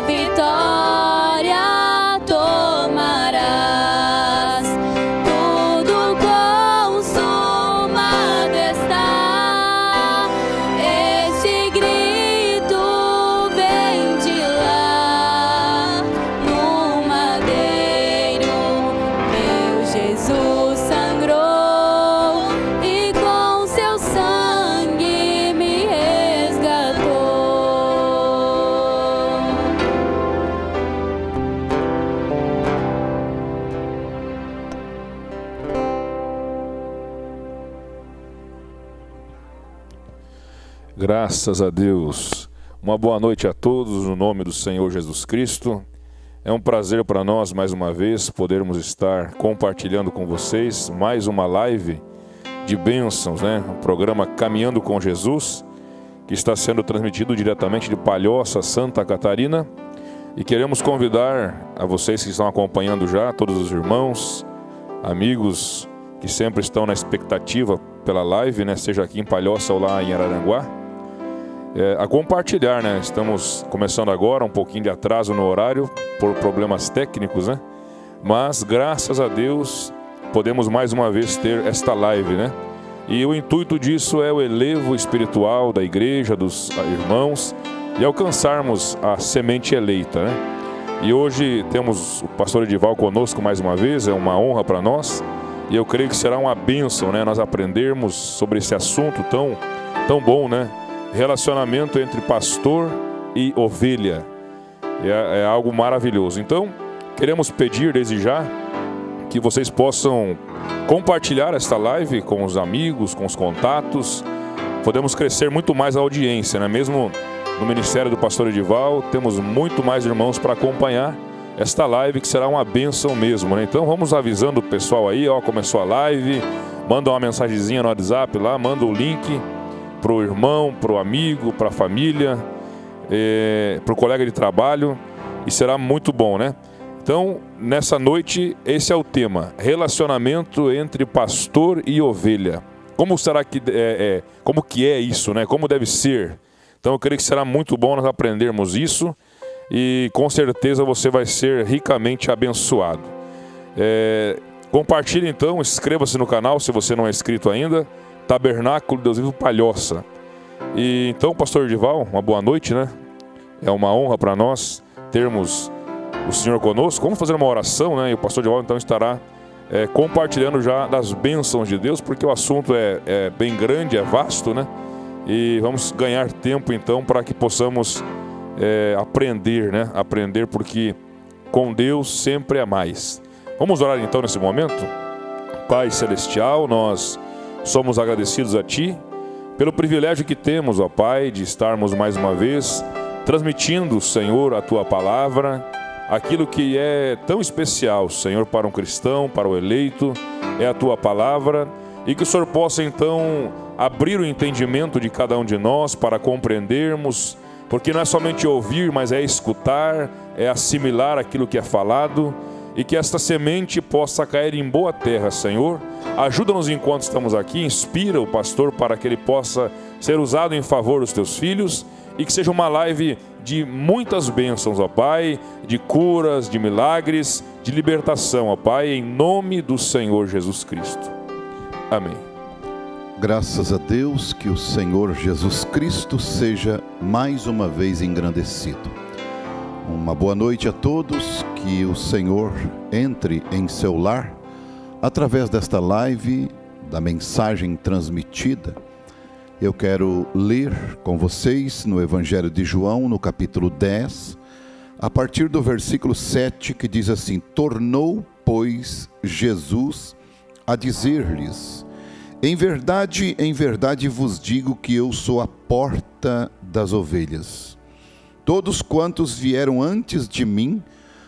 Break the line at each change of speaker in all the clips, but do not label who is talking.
vitória tomarás. Tudo consumado está. Este grito vem de lá. No madeiro, meu Jesus sangrou e com seu sangue me resgatou.
Graças a Deus. Uma boa noite a todos, no nome do Senhor Jesus Cristo. É um prazer para nós, mais uma vez, podermos estar compartilhando com vocês mais uma live de bênçãos, né? Um programa Caminhando com Jesus, que está sendo transmitido diretamente de Palhoça, Santa Catarina. E queremos convidar a vocês que estão acompanhando já, todos os irmãos, amigos que sempre estão na expectativa pela live, né? Seja aqui em Palhoça ou lá em Araranguá, a compartilhar, né? Estamos começando agora, um pouquinho de atraso no horário, por problemas técnicos, né? Mas, graças a Deus, podemos mais uma vez ter esta live, né? E o intuito disso é o elevo espiritual da igreja, dos irmãos, e alcançarmos a semente eleita, né? E hoje temos o pastor Edival conosco mais uma vez, é uma honra para nós, e eu creio que será uma bênção, né? Nós aprendermos sobre esse assunto tão bom, né? Relacionamento entre pastor e ovelha. É algo maravilhoso. Então, queremos pedir desde já que vocês possam compartilhar esta live com os amigos, com os contatos. Podemos crescer muito mais a audiência, né? Mesmo no Ministério do Pastor Edival, temos muito mais irmãos para acompanhar esta live, que será uma bênção mesmo, né? Então, vamos avisando o pessoal aí, ó, começou a live, manda uma mensagenzinha no WhatsApp lá, manda o link para o irmão, para o amigo, para a família, para o colega de trabalho, e será muito bom, né? Então, nessa noite, esse é o tema: relacionamento entre pastor e ovelha. Como será que como que é isso, né? Como deve ser? Então, eu creio que será muito bom nós aprendermos isso, e com certeza você vai ser ricamente abençoado. Compartilhe então, inscreva-se no canal se você não é inscrito ainda. Tabernáculo de Deus Vivo Palhoça. E então, pastor Edival, uma boa noite, né? É uma honra para nós termos o Senhor conosco. Vamos fazer uma oração, né? E o pastor Edival então estará compartilhando já das bênçãos de Deus, porque o assunto é bem grande, é vasto, né? E vamos ganhar tempo então para que possamos aprender, né? Aprender, porque com Deus sempre é mais. Vamos orar então nesse momento. Pai Celestial, nós somos agradecidos a Ti pelo privilégio que temos, ó Pai, de estarmos mais uma vez transmitindo, Senhor, a Tua palavra, aquilo que é tão especial, Senhor, para um cristão, para o eleito, é a Tua palavra, e que o Senhor possa então abrir o entendimento de cada um de nós para compreendermos, porque não é somente ouvir, mas é escutar, é assimilar aquilo que é falado, e que esta semente possa cair em boa terra, Senhor. Ajuda-nos enquanto estamos aqui, inspira o pastor para que ele possa ser usado em favor dos Teus filhos, e que seja uma live de muitas bênçãos, ó Pai, de curas, de milagres, de libertação, ó Pai, em nome do Senhor Jesus Cristo. Amém.
Graças a Deus, que o Senhor Jesus Cristo seja mais uma vez engrandecido. Uma boa noite a todos, que o Senhor entre em seu lar através desta live, da mensagem transmitida. Eu quero ler com vocês no Evangelho de João, no capítulo 10, a partir do versículo 7, que diz assim: tornou, pois, Jesus a dizer-lhes: em verdade vos digo que eu sou a porta das ovelhas. Todos quantos vieram antes de mim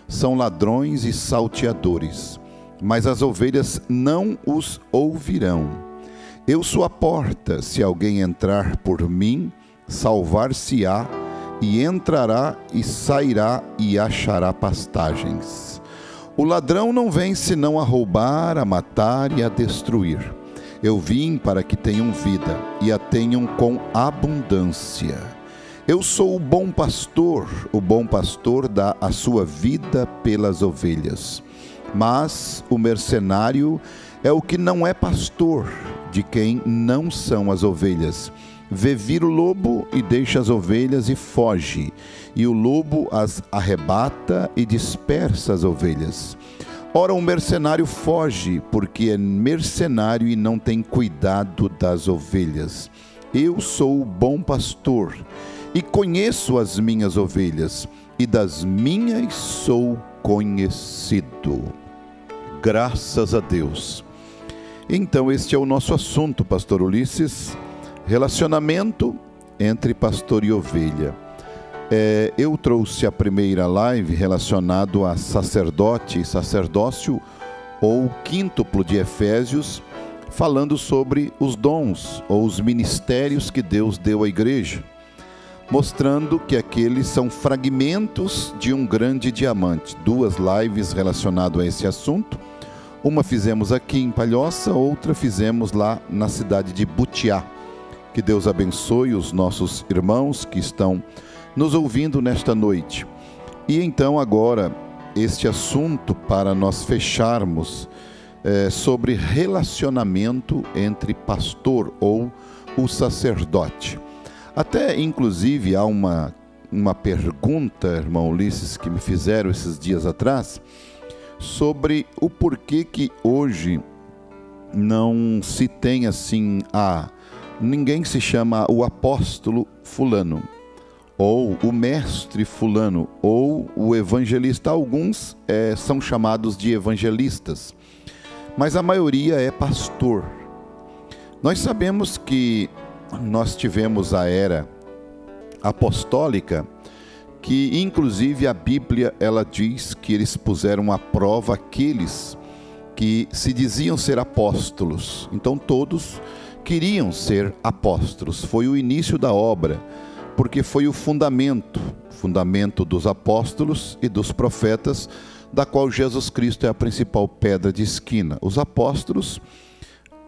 são ladrões e salteadores, mas as ovelhas não os ouvirão. Eu sou a porta, se alguém entrar por mim, salvar-se-á, e entrará e sairá e achará pastagens. O ladrão não vem senão a roubar, a matar e a destruir. Eu vim para que tenham vida e a tenham com abundância. Eu sou o bom pastor dá a sua vida pelas ovelhas. Mas o mercenário é o que não é pastor, de quem não são as ovelhas. Vê vir o lobo e deixa as ovelhas e foge, e o lobo as arrebata e dispersa as ovelhas. Ora, um mercenário foge, porque é mercenário e não tem cuidado das ovelhas. Eu sou o bom pastor, e conheço as minhas ovelhas, e das minhas sou conhecido. Graças a Deus. Então, este é o nosso assunto, pastor Ulisses, relacionamento entre pastor e ovelha. Eu trouxe a primeira live relacionado a sacerdote e sacerdócio, ou quíntuplo de Efésios, falando sobre os dons ou os ministérios que Deus deu à igreja, mostrando que aqueles são fragmentos de um grande diamante. 2 lives relacionadas a esse assunto. Uma fizemos aqui em Palhoça, outra fizemos lá na cidade de Butiá. Que Deus abençoe os nossos irmãos que estão nos ouvindo nesta noite. E então agora, este assunto para nós fecharmos sobre relacionamento entre pastor ou o sacerdote. Até inclusive há uma pergunta, irmão Ulisses, que me fizeram esses dias atrás, sobre o porquê que hoje não se tem assim, ninguém se chama o apóstolo fulano, ou o mestre fulano, ou o evangelista. Alguns são chamados de evangelistas, mas a maioria é pastor. Nós sabemos que nós tivemos a era apostólica, que inclusive a Bíblia ela diz que eles puseram à prova aqueles que se diziam ser apóstolos. Então todos queriam ser apóstolos. Foi o início da obra, porque foi o fundamento dos apóstolos e dos profetas, da qual Jesus Cristo é a principal pedra de esquina. Os apóstolos,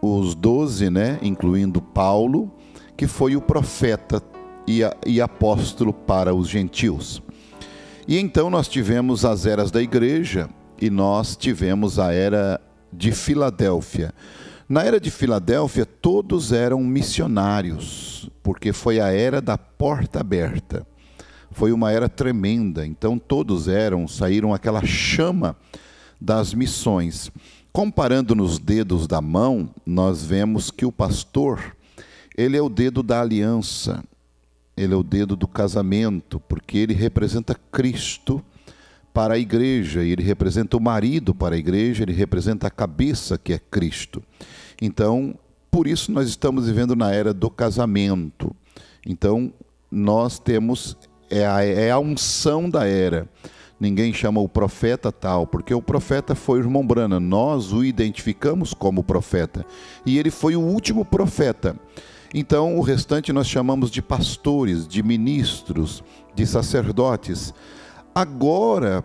os 12, incluindo Paulo, que foi o profeta e apóstolo para os gentios. E então nós tivemos as eras da igreja e nós tivemos a era de Filadélfia. Na era de Filadélfia todos eram missionários, porque foi a era da porta aberta. Foi uma era tremenda, então todos saíram aquela chama das missões. Comparando nos dedos da mão, nós vemos que o pastor, ele é o dedo da aliança. Ele é o dedo do casamento, porque ele representa Cristo para a igreja, ele representa o marido para a igreja, ele representa a cabeça que é Cristo. Então, por isso nós estamos vivendo na era do casamento. Então, nós temos, a unção da era. Ninguém chama o profeta tal, porque o profeta foi o irmão Branham, nós o identificamos como profeta, e ele foi o último profeta. Então, o restante nós chamamos de pastores, de ministros, de sacerdotes. Agora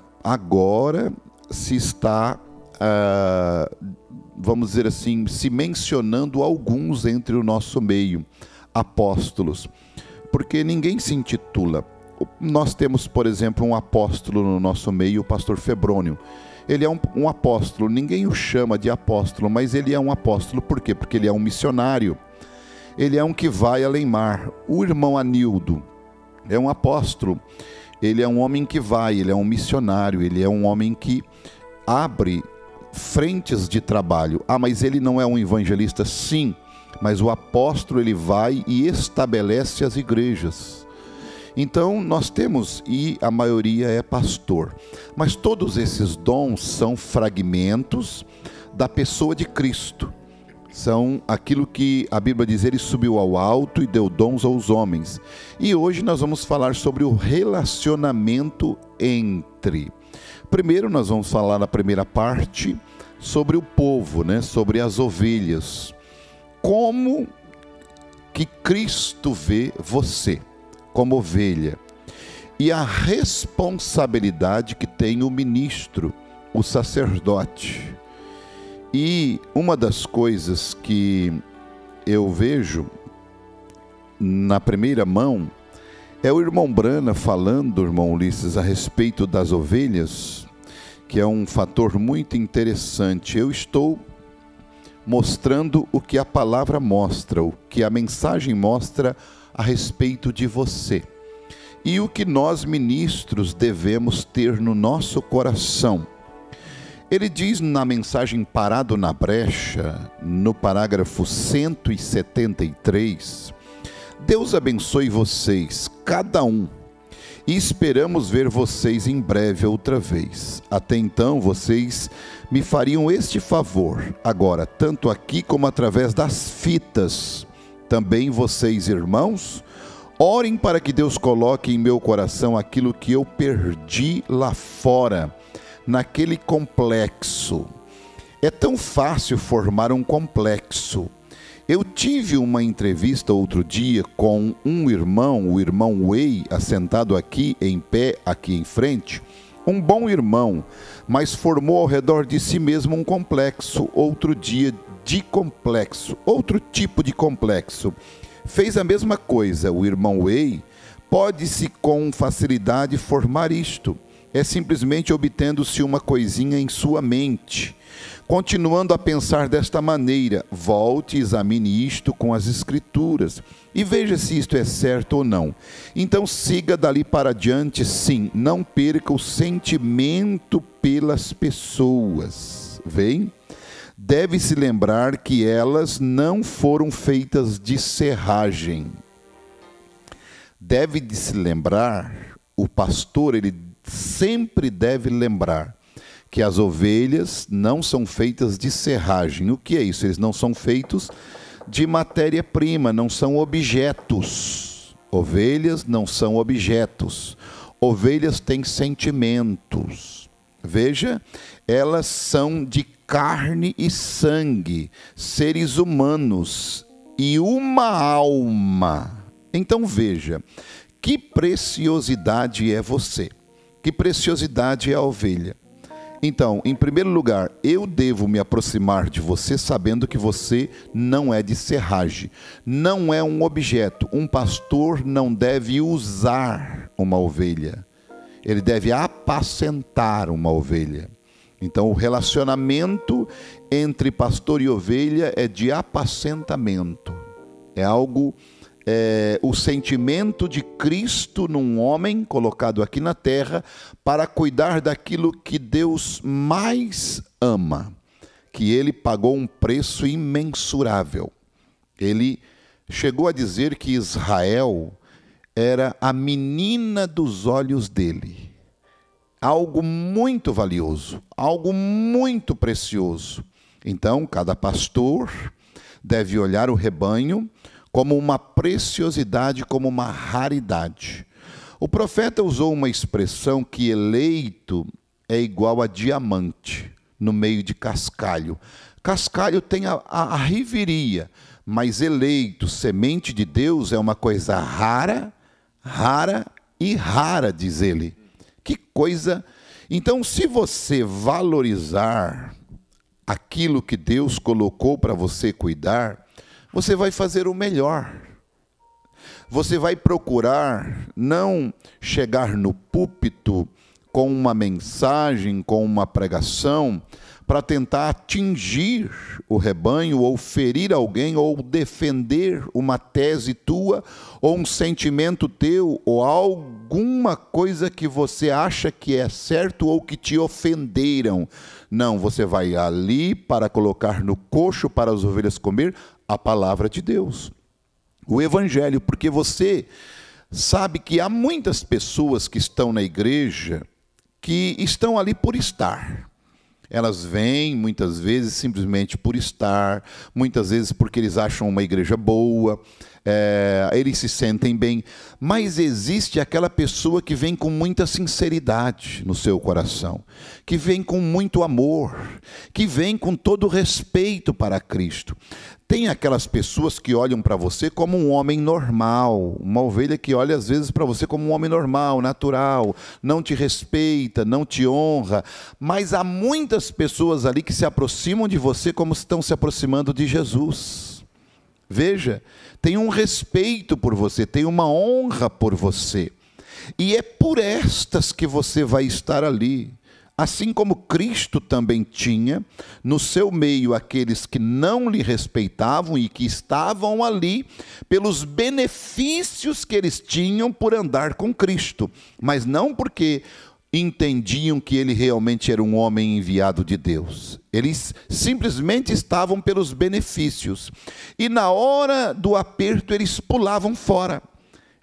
se está, vamos dizer assim, se mencionando alguns entre o nosso meio, apóstolos, porque ninguém se intitula. Nós temos, por exemplo, um apóstolo no nosso meio, o pastor Febrônio. Ele é um apóstolo, ninguém o chama de apóstolo, mas ele é um apóstolo. Por quê? Porque ele é um missionário. Ele é um que vai além mar. O irmão Anildo é um apóstolo. Ele é um homem que vai, ele é um missionário, ele é um homem que abre frentes de trabalho. Mas ele não é um evangelista? Sim, mas o apóstolo ele vai e estabelece as igrejas. Então nós temos, e a maioria é pastor. Mas todos esses dons são fragmentos da pessoa de Cristo. São aquilo que a Bíblia diz, ele subiu ao alto e deu dons aos homens. E hoje nós vamos falar sobre o relacionamento entre. Primeiro nós vamos falar na primeira parte sobre o povo, sobre as ovelhas. Como que Cristo vê você como ovelha. E a responsabilidade que tem o ministro, o sacerdote. E uma das coisas que eu vejo na primeira mão É o irmão Brana falando, irmão Ulisses, a respeito das ovelhas, que é um fator muito interessante. Eu estou mostrando o que a palavra mostra, o que a mensagem mostra a respeito de você. E o que nós ministros devemos ter no nosso coração. Ele diz na mensagem Parado na Brecha, no parágrafo 173, Deus abençoe vocês, cada um, e esperamos ver vocês em breve outra vez. Até então, vocês me fariam este favor, agora, tanto aqui como através das fitas. Também vocês, irmãos, orem para que Deus coloque em meu coração aquilo que eu perdi lá fora, naquele complexo. É tão fácil formar um complexo. Eu tive uma entrevista outro dia com um irmão, o irmão Way, assentado aqui em pé, aqui em frente. Um bom irmão, mas formou ao redor de si mesmo um complexo, outro dia de complexo, outro tipo de complexo. Fez a mesma coisa, o irmão Way pode-se com facilidade formar isto. É simplesmente obtendo-se uma coisinha em sua mente. Continuando a pensar desta maneira, volte e examine isto com as Escrituras e veja se isto é certo ou não. Então siga dali para diante, sim, não perca o sentimento pelas pessoas. Vem? Deve-se lembrar que elas não foram feitas de serragem. Deve-se lembrar, o pastor, ele sempre deve lembrar que as ovelhas não são feitas de serragem. O que é isso? Eles não são feitos de matéria-prima, não são objetos. Ovelhas não são objetos. Ovelhas têm sentimentos. Veja, elas são de carne e sangue, seres humanos e uma alma. Então veja, que preciosidade é você, que preciosidade é a ovelha. Então, em primeiro lugar, eu devo me aproximar de você sabendo que você não é de serragem, não é um objeto. Um pastor não deve usar uma ovelha, ele deve apacentar uma ovelha. Então, o relacionamento entre pastor e ovelha é de apacentamento, é algo... o sentimento de Cristo num homem colocado aqui na terra para cuidar daquilo que Deus mais ama, que ele pagou um preço imensurável. Ele chegou a dizer que Israel era a menina dos olhos dele, algo muito valioso, algo muito precioso. Então, cada pastor deve olhar o rebanho como uma preciosidade, como uma raridade. O profeta usou uma expressão que eleito é igual a diamante no meio de cascalho. Cascalho tem a riveria, mas eleito, semente de Deus, é uma coisa rara, rara e rara, diz ele. Que coisa! Então, se você valorizar aquilo que Deus colocou para você cuidar, você vai fazer o melhor. Você vai procurar não chegar no púlpito com uma mensagem, com uma pregação, para tentar atingir o rebanho, ou ferir alguém, ou defender uma tese tua, ou um sentimento teu, ou alguma coisa que você acha que é certo, ou que te ofenderam. Não, você vai ali para colocar no coxo para as ovelhas comer a palavra de Deus, o Evangelho, porque você sabe que há muitas pessoas que estão na igreja que estão ali por estar. Elas vêm muitas vezes simplesmente por estar, muitas vezes porque eles acham uma igreja boa, eles se sentem bem, mas existe aquela pessoa que vem com muita sinceridade no seu coração, que vem com muito amor, que vem com todo respeito para Cristo. Tem aquelas pessoas que olham para você como um homem normal, uma ovelha que olha às vezes para você como um homem normal, natural, não te respeita, não te honra, mas há muitas pessoas ali que se aproximam de você como estão se aproximando de Jesus. Veja, tem um respeito por você, tem uma honra por você. E é por estas que você vai estar ali. Assim como Cristo também tinha no seu meio aqueles que não lhe respeitavam e que estavam ali pelos benefícios que eles tinham por andar com Cristo, mas não porque entendiam que ele realmente era um homem enviado de Deus. Eles simplesmente estavam pelos benefícios. E na hora do aperto eles pulavam fora,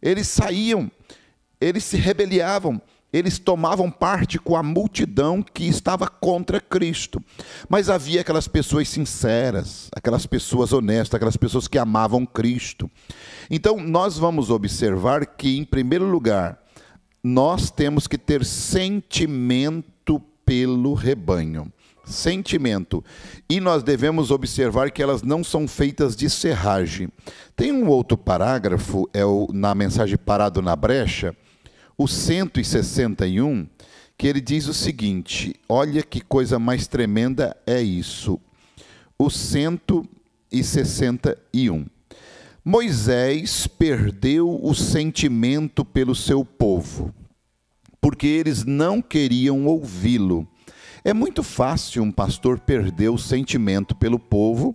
eles saíam, eles se rebeliavam, eles tomavam parte com a multidão que estava contra Cristo. Mas havia aquelas pessoas sinceras, aquelas pessoas honestas, aquelas pessoas que amavam Cristo. Então, nós vamos observar que, em primeiro lugar, nós temos que ter sentimento pelo rebanho. Sentimento. E nós devemos observar que elas não são feitas de serragem. Tem um outro parágrafo, na mensagem Parado na Brecha, o 161, que ele diz o seguinte, olha que coisa mais tremenda é isso. O 161. Moisés perdeu o sentimento pelo seu povo, porque eles não queriam ouvi-lo. É muito fácil um pastor perder o sentimento pelo povo,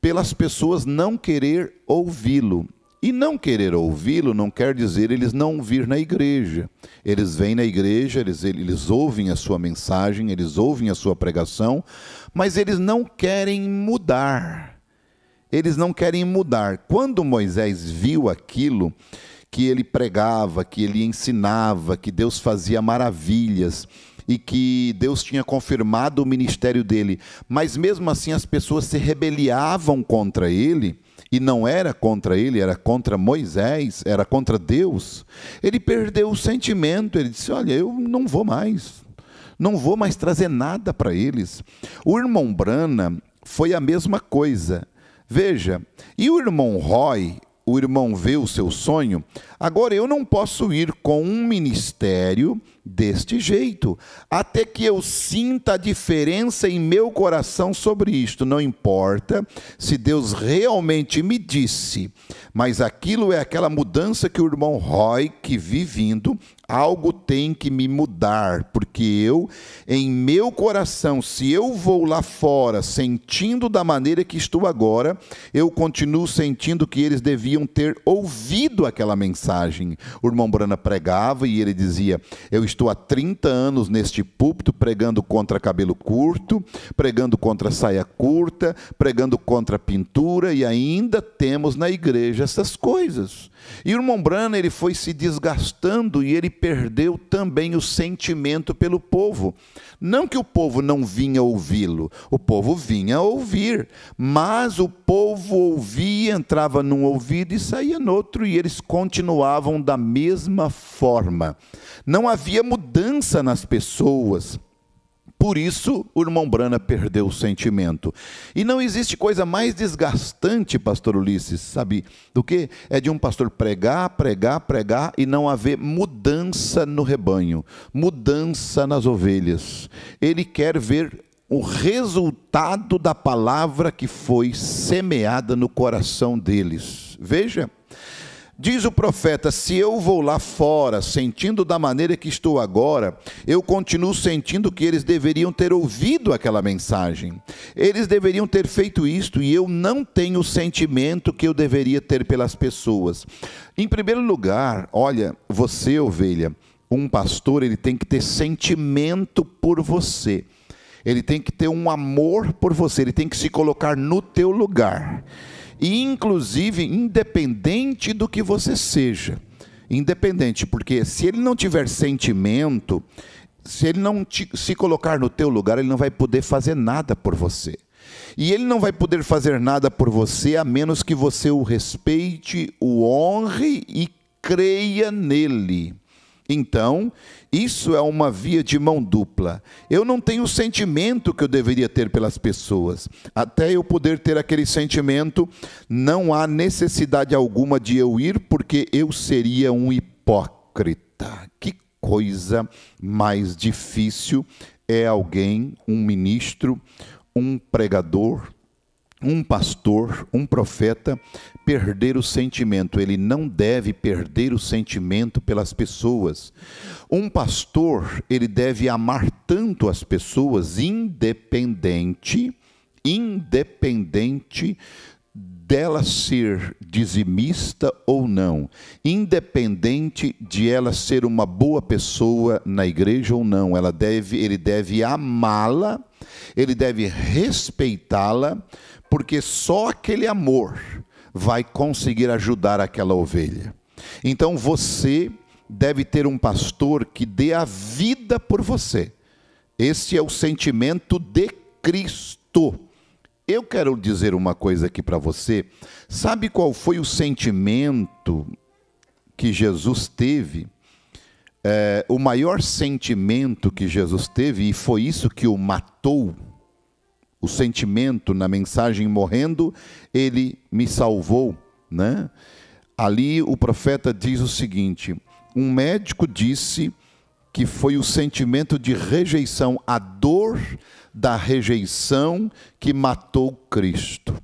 pelas pessoas não querer ouvi-lo. E não querer ouvi-lo não quer dizer eles não vir na igreja. Eles vêm na igreja, eles ouvem a sua mensagem, eles ouvem a sua pregação, mas eles não querem mudar. Eles não querem mudar. Quando Moisés viu aquilo que ele pregava, que ele ensinava, que Deus fazia maravilhas e que Deus tinha confirmado o ministério dele, mas mesmo assim as pessoas se rebeliavam contra ele, e não era contra ele, era contra Moisés, era contra Deus, ele perdeu o sentimento, ele disse, olha, eu não vou mais trazer nada para eles. O irmão Branham foi a mesma coisa, veja, e o irmão Roy, o irmão vê o seu sonho, agora eu não posso ir com um ministério deste jeito, até que eu sinta a diferença em meu coração sobre isto. Não importa se Deus realmente me disse, mas aquilo é aquela mudança que o irmão Roy, que vi vindo, algo tem que me mudar, porque eu, em meu coração, se eu vou lá fora sentindo da maneira que estou agora, eu continuo sentindo que eles deviam ter ouvido aquela mensagem. O irmão Branham pregava e ele dizia, eu estou há 30 anos neste púlpito pregando contra cabelo curto, pregando contra saia curta, pregando contra pintura, e ainda temos na igreja essas coisas. E o irmão Branham, ele foi se desgastando e ele perdeu também o sentimento pelo povo. Não que o povo não vinha ouvi-lo, o povo vinha ouvir, mas o povo ouvia, entrava num ouvido e saía no outro, e eles continuavam da mesma forma. Não havia mudança nas pessoas. Por isso, o irmão Branham perdeu o sentimento. E não existe coisa mais desgastante, pastor Ulisses, sabe, do que é de um pastor pregar e não haver mudança no rebanho, mudança nas ovelhas. Ele quer ver o resultado da palavra que foi semeada no coração deles. Veja, diz o profeta, se eu vou lá fora, sentindo da maneira que estou agora, eu continuo sentindo que eles deveriam ter ouvido aquela mensagem. Eles deveriam ter feito isto, e eu não tenho o sentimento que eu deveria ter pelas pessoas. Em primeiro lugar, olha, você, ovelha, um pastor, ele tem que ter sentimento por você. Ele tem que ter um amor por você, ele tem que se colocar no teu lugar. E inclusive, independente do que você seja, independente, porque se ele não tiver sentimento, se ele não se colocar no teu lugar, ele não vai poder fazer nada por você. E ele não vai poder fazer nada por você, a menos que você o respeite, o honre e creia nele. Então, isso é uma via de mão dupla. Eu não tenho o sentimento que eu deveria ter pelas pessoas. Até eu poder ter aquele sentimento, não há necessidade alguma de eu ir, porque eu seria um hipócrita. Que coisa mais difícil é alguém, um ministro, um pregador, um pastor, um profeta, perder o sentimento. Ele não deve perder o sentimento pelas pessoas. Um pastor, ele deve amar tanto as pessoas, independente dela ser dizimista ou não, independente de ela ser uma boa pessoa na igreja ou não, ele deve amá-la, ele deve respeitá-la, porque só aquele amor vai conseguir ajudar aquela ovelha. Então você deve ter um pastor que dê a vida por você. Esse é o sentimento de Cristo. Eu quero dizer uma coisa aqui para você. Sabe qual foi o sentimento que Jesus teve? O maior sentimento que Jesus teve, e foi isso que o matou. O sentimento na mensagem: morrendo, ele me salvou, né? Ali o profeta diz o seguinte: um médico disse que foi o sentimento de rejeição, a dor da rejeição que matou Cristo.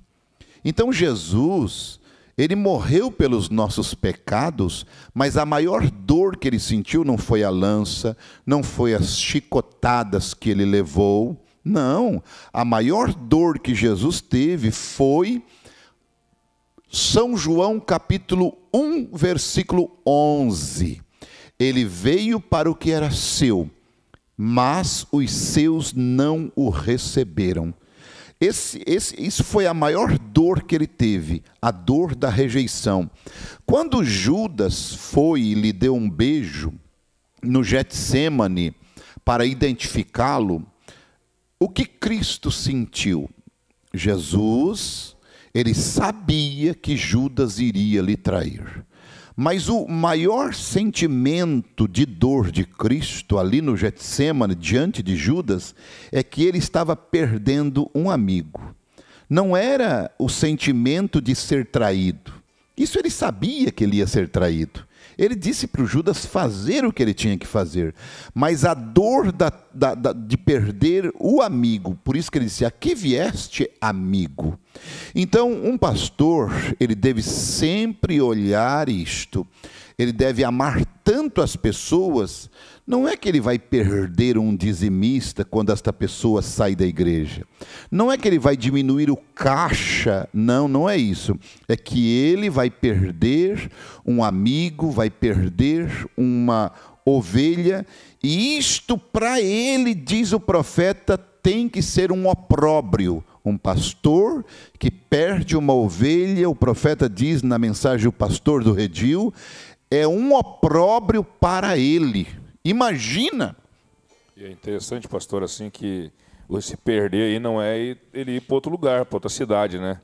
Então Jesus, ele morreu pelos nossos pecados, mas a maior dor que ele sentiu não foi a lança, não foi as chicotadas que ele levou, não. A maior dor que Jesus teve foi São João capítulo 1, versículo 11. Ele veio para o que era seu, mas os seus não o receberam. Isso foi a maior dor que ele teve, a dor da rejeição. Quando Judas foi e lhe deu um beijo no Getsêmani para identificá-lo, o que Cristo sentiu? Jesus, ele sabia que Judas iria lhe trair. Mas o maior sentimento de dor de Cristo ali no Getsêmani, diante de Judas, é que ele estava perdendo um amigo. Não era o sentimento de ser traído. Isso ele sabia que ele ia ser traído. Ele disse para o Judas fazer o que ele tinha que fazer. Mas a dor de perder o amigo, por isso que ele disse: a que vieste, amigo? Então, um pastor, ele deve sempre olhar isto. Ele deve amar tanto as pessoas. Não é que ele vai perder um dizimista quando esta pessoa sai da igreja. Não é que ele vai diminuir o caixa. Não, não é isso. É que ele vai perder um amigo, vai perder uma ovelha. E isto para ele, diz o profeta, tem que ser um opróbrio. Um pastor que perde uma ovelha, o profeta diz na mensagem O Pastor do Redil, é um opróbrio para ele. Imagina!
E é interessante, pastor, assim, que se perder aí não é ele ir para outro lugar, para outra cidade, né?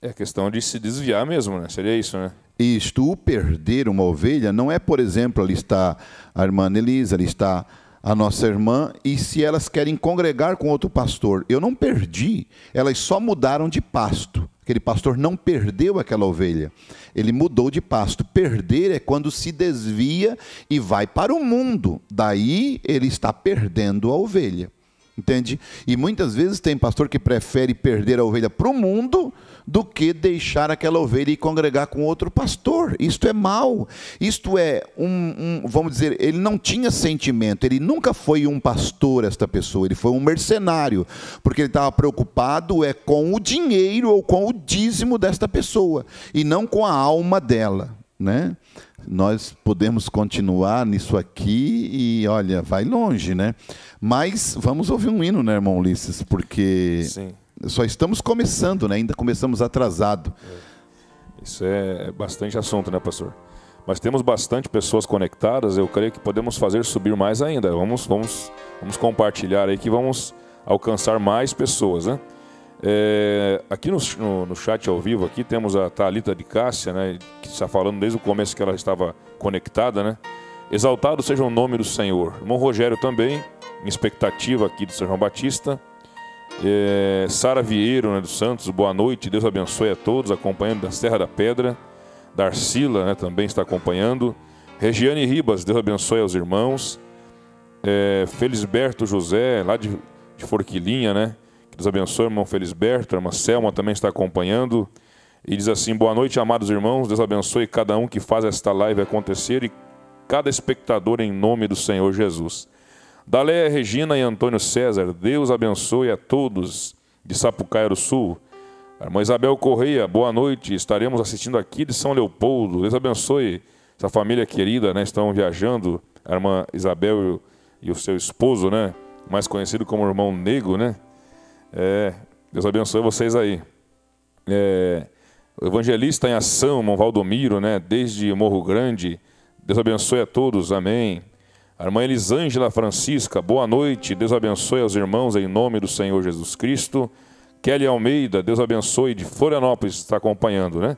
É questão de se desviar mesmo, né? Seria isso, né?
Isto, o perder uma ovelha, não é, por exemplo, ali está a irmã Elisa, ali está a nossa irmã, e se elas querem congregar com outro pastor. Eu não perdi, elas só mudaram de pasto. Aquele pastor não perdeu aquela ovelha, ele mudou de pasto. Perder é quando se desvia e vai para o mundo, daí ele está perdendo a ovelha, entende? E muitas vezes tem pastor que prefere perder a ovelha para o mundo do que deixar aquela ovelha e congregar com outro pastor. Isto é mal, isto é vamos dizer, ele não tinha sentimento, ele nunca foi um pastor, esta pessoa, ele foi um mercenário, porque ele estava preocupado com o dinheiro ou com o dízimo desta pessoa, e não com a alma dela, né? Nós podemos continuar nisso aqui e, olha, vai longe, né? Mas vamos ouvir um hino, né, irmão Ulisses? Porque... Sim. Só estamos começando, né? Ainda começamos atrasado.
Isso é bastante assunto, né, pastor? Mas temos bastante pessoas conectadas, eu creio que podemos fazer subir mais ainda. Vamos compartilhar aí que vamos alcançar mais pessoas, né? Aqui no chat ao vivo aqui temos a Thalita de Cássia, né, que está falando desde o começo que ela estava conectada, né? Exaltado seja o nome do Senhor. Irmão Rogério também, em expectativa aqui do São João Batista. Sara Vieiro, né, dos Santos, boa noite, Deus abençoe a todos, acompanhando da Serra da Pedra. Darcila, né, também está acompanhando. Regiane Ribas, Deus abençoe aos irmãos. Felisberto José, lá de Forquilinha, né, Deus abençoe o irmão Felisberto, a irmã Selma também está acompanhando. E diz assim: boa noite, amados irmãos, Deus abençoe cada um que faz esta live acontecer e cada espectador em nome do Senhor Jesus. Daléia Regina e Antônio César, Deus abençoe a todos de Sapucaia do Sul. A irmã Isabel Correia, boa noite, estaremos assistindo aqui de São Leopoldo. Deus abençoe essa família querida, né? Estão viajando, a irmã Isabel e o seu esposo, né? Mais conhecido como irmão Nego, né? Deus abençoe vocês aí. O evangelista em ação, irmão Valdomiro, né? Desde Morro Grande, Deus abençoe a todos, amém. A irmã Elisângela Francisca, boa noite, Deus abençoe aos irmãos em nome do Senhor Jesus Cristo. Kelly Almeida, Deus abençoe, de Florianópolis, está acompanhando, né?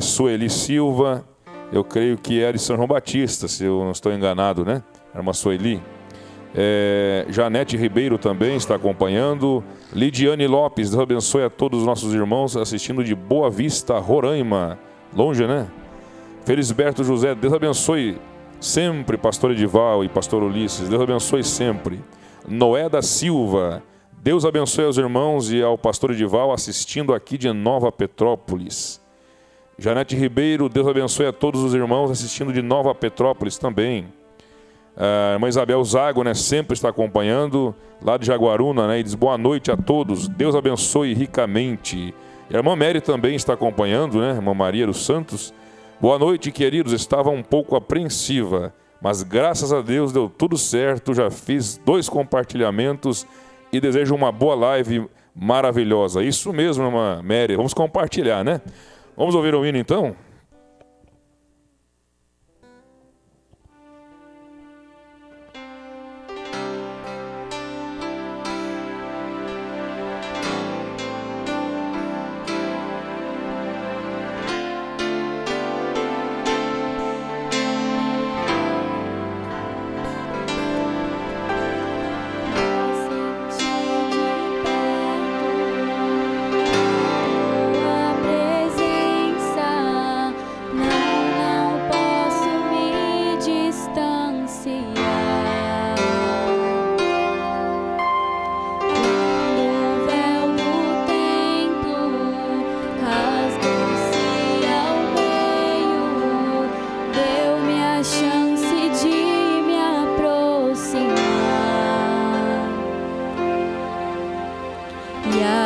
Sueli Silva, eu creio que é de São João Batista, se eu não estou enganado, né? A irmã Sueli. Janete Ribeiro também está acompanhando. Lidiane Lopes, Deus abençoe a todos os nossos irmãos assistindo de Boa Vista, Roraima. Longe, né? Felisberto José, Deus abençoe sempre, pastor Edival e pastor Ulisses. Deus abençoe sempre. Noé da Silva, Deus abençoe aos irmãos e ao pastor Edival assistindo aqui de Nova Petrópolis. Janete Ribeiro, Deus abençoe a todos os irmãos assistindo de Nova Petrópolis também. A irmã Isabel Zago, né, sempre está acompanhando, lá de Jaguaruna, né, e diz boa noite a todos, Deus abençoe ricamente. E a irmã Mary também está acompanhando, né, a irmã Maria dos Santos. Boa noite, queridos, estava um pouco apreensiva, mas graças a Deus deu tudo certo, já fiz 2 compartilhamentos e desejo uma boa live maravilhosa. Isso mesmo, irmã Mary, vamos compartilhar, né? Vamos ouvir o hino então?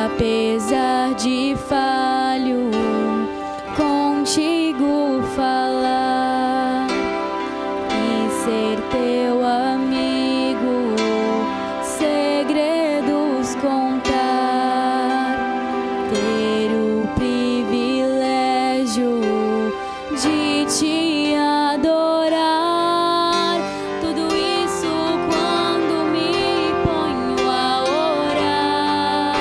Apesar de falho, contigo falar e ser teu amigo, segredos contar, ter o privilégio de te adorar, tudo isso quando me ponho a orar.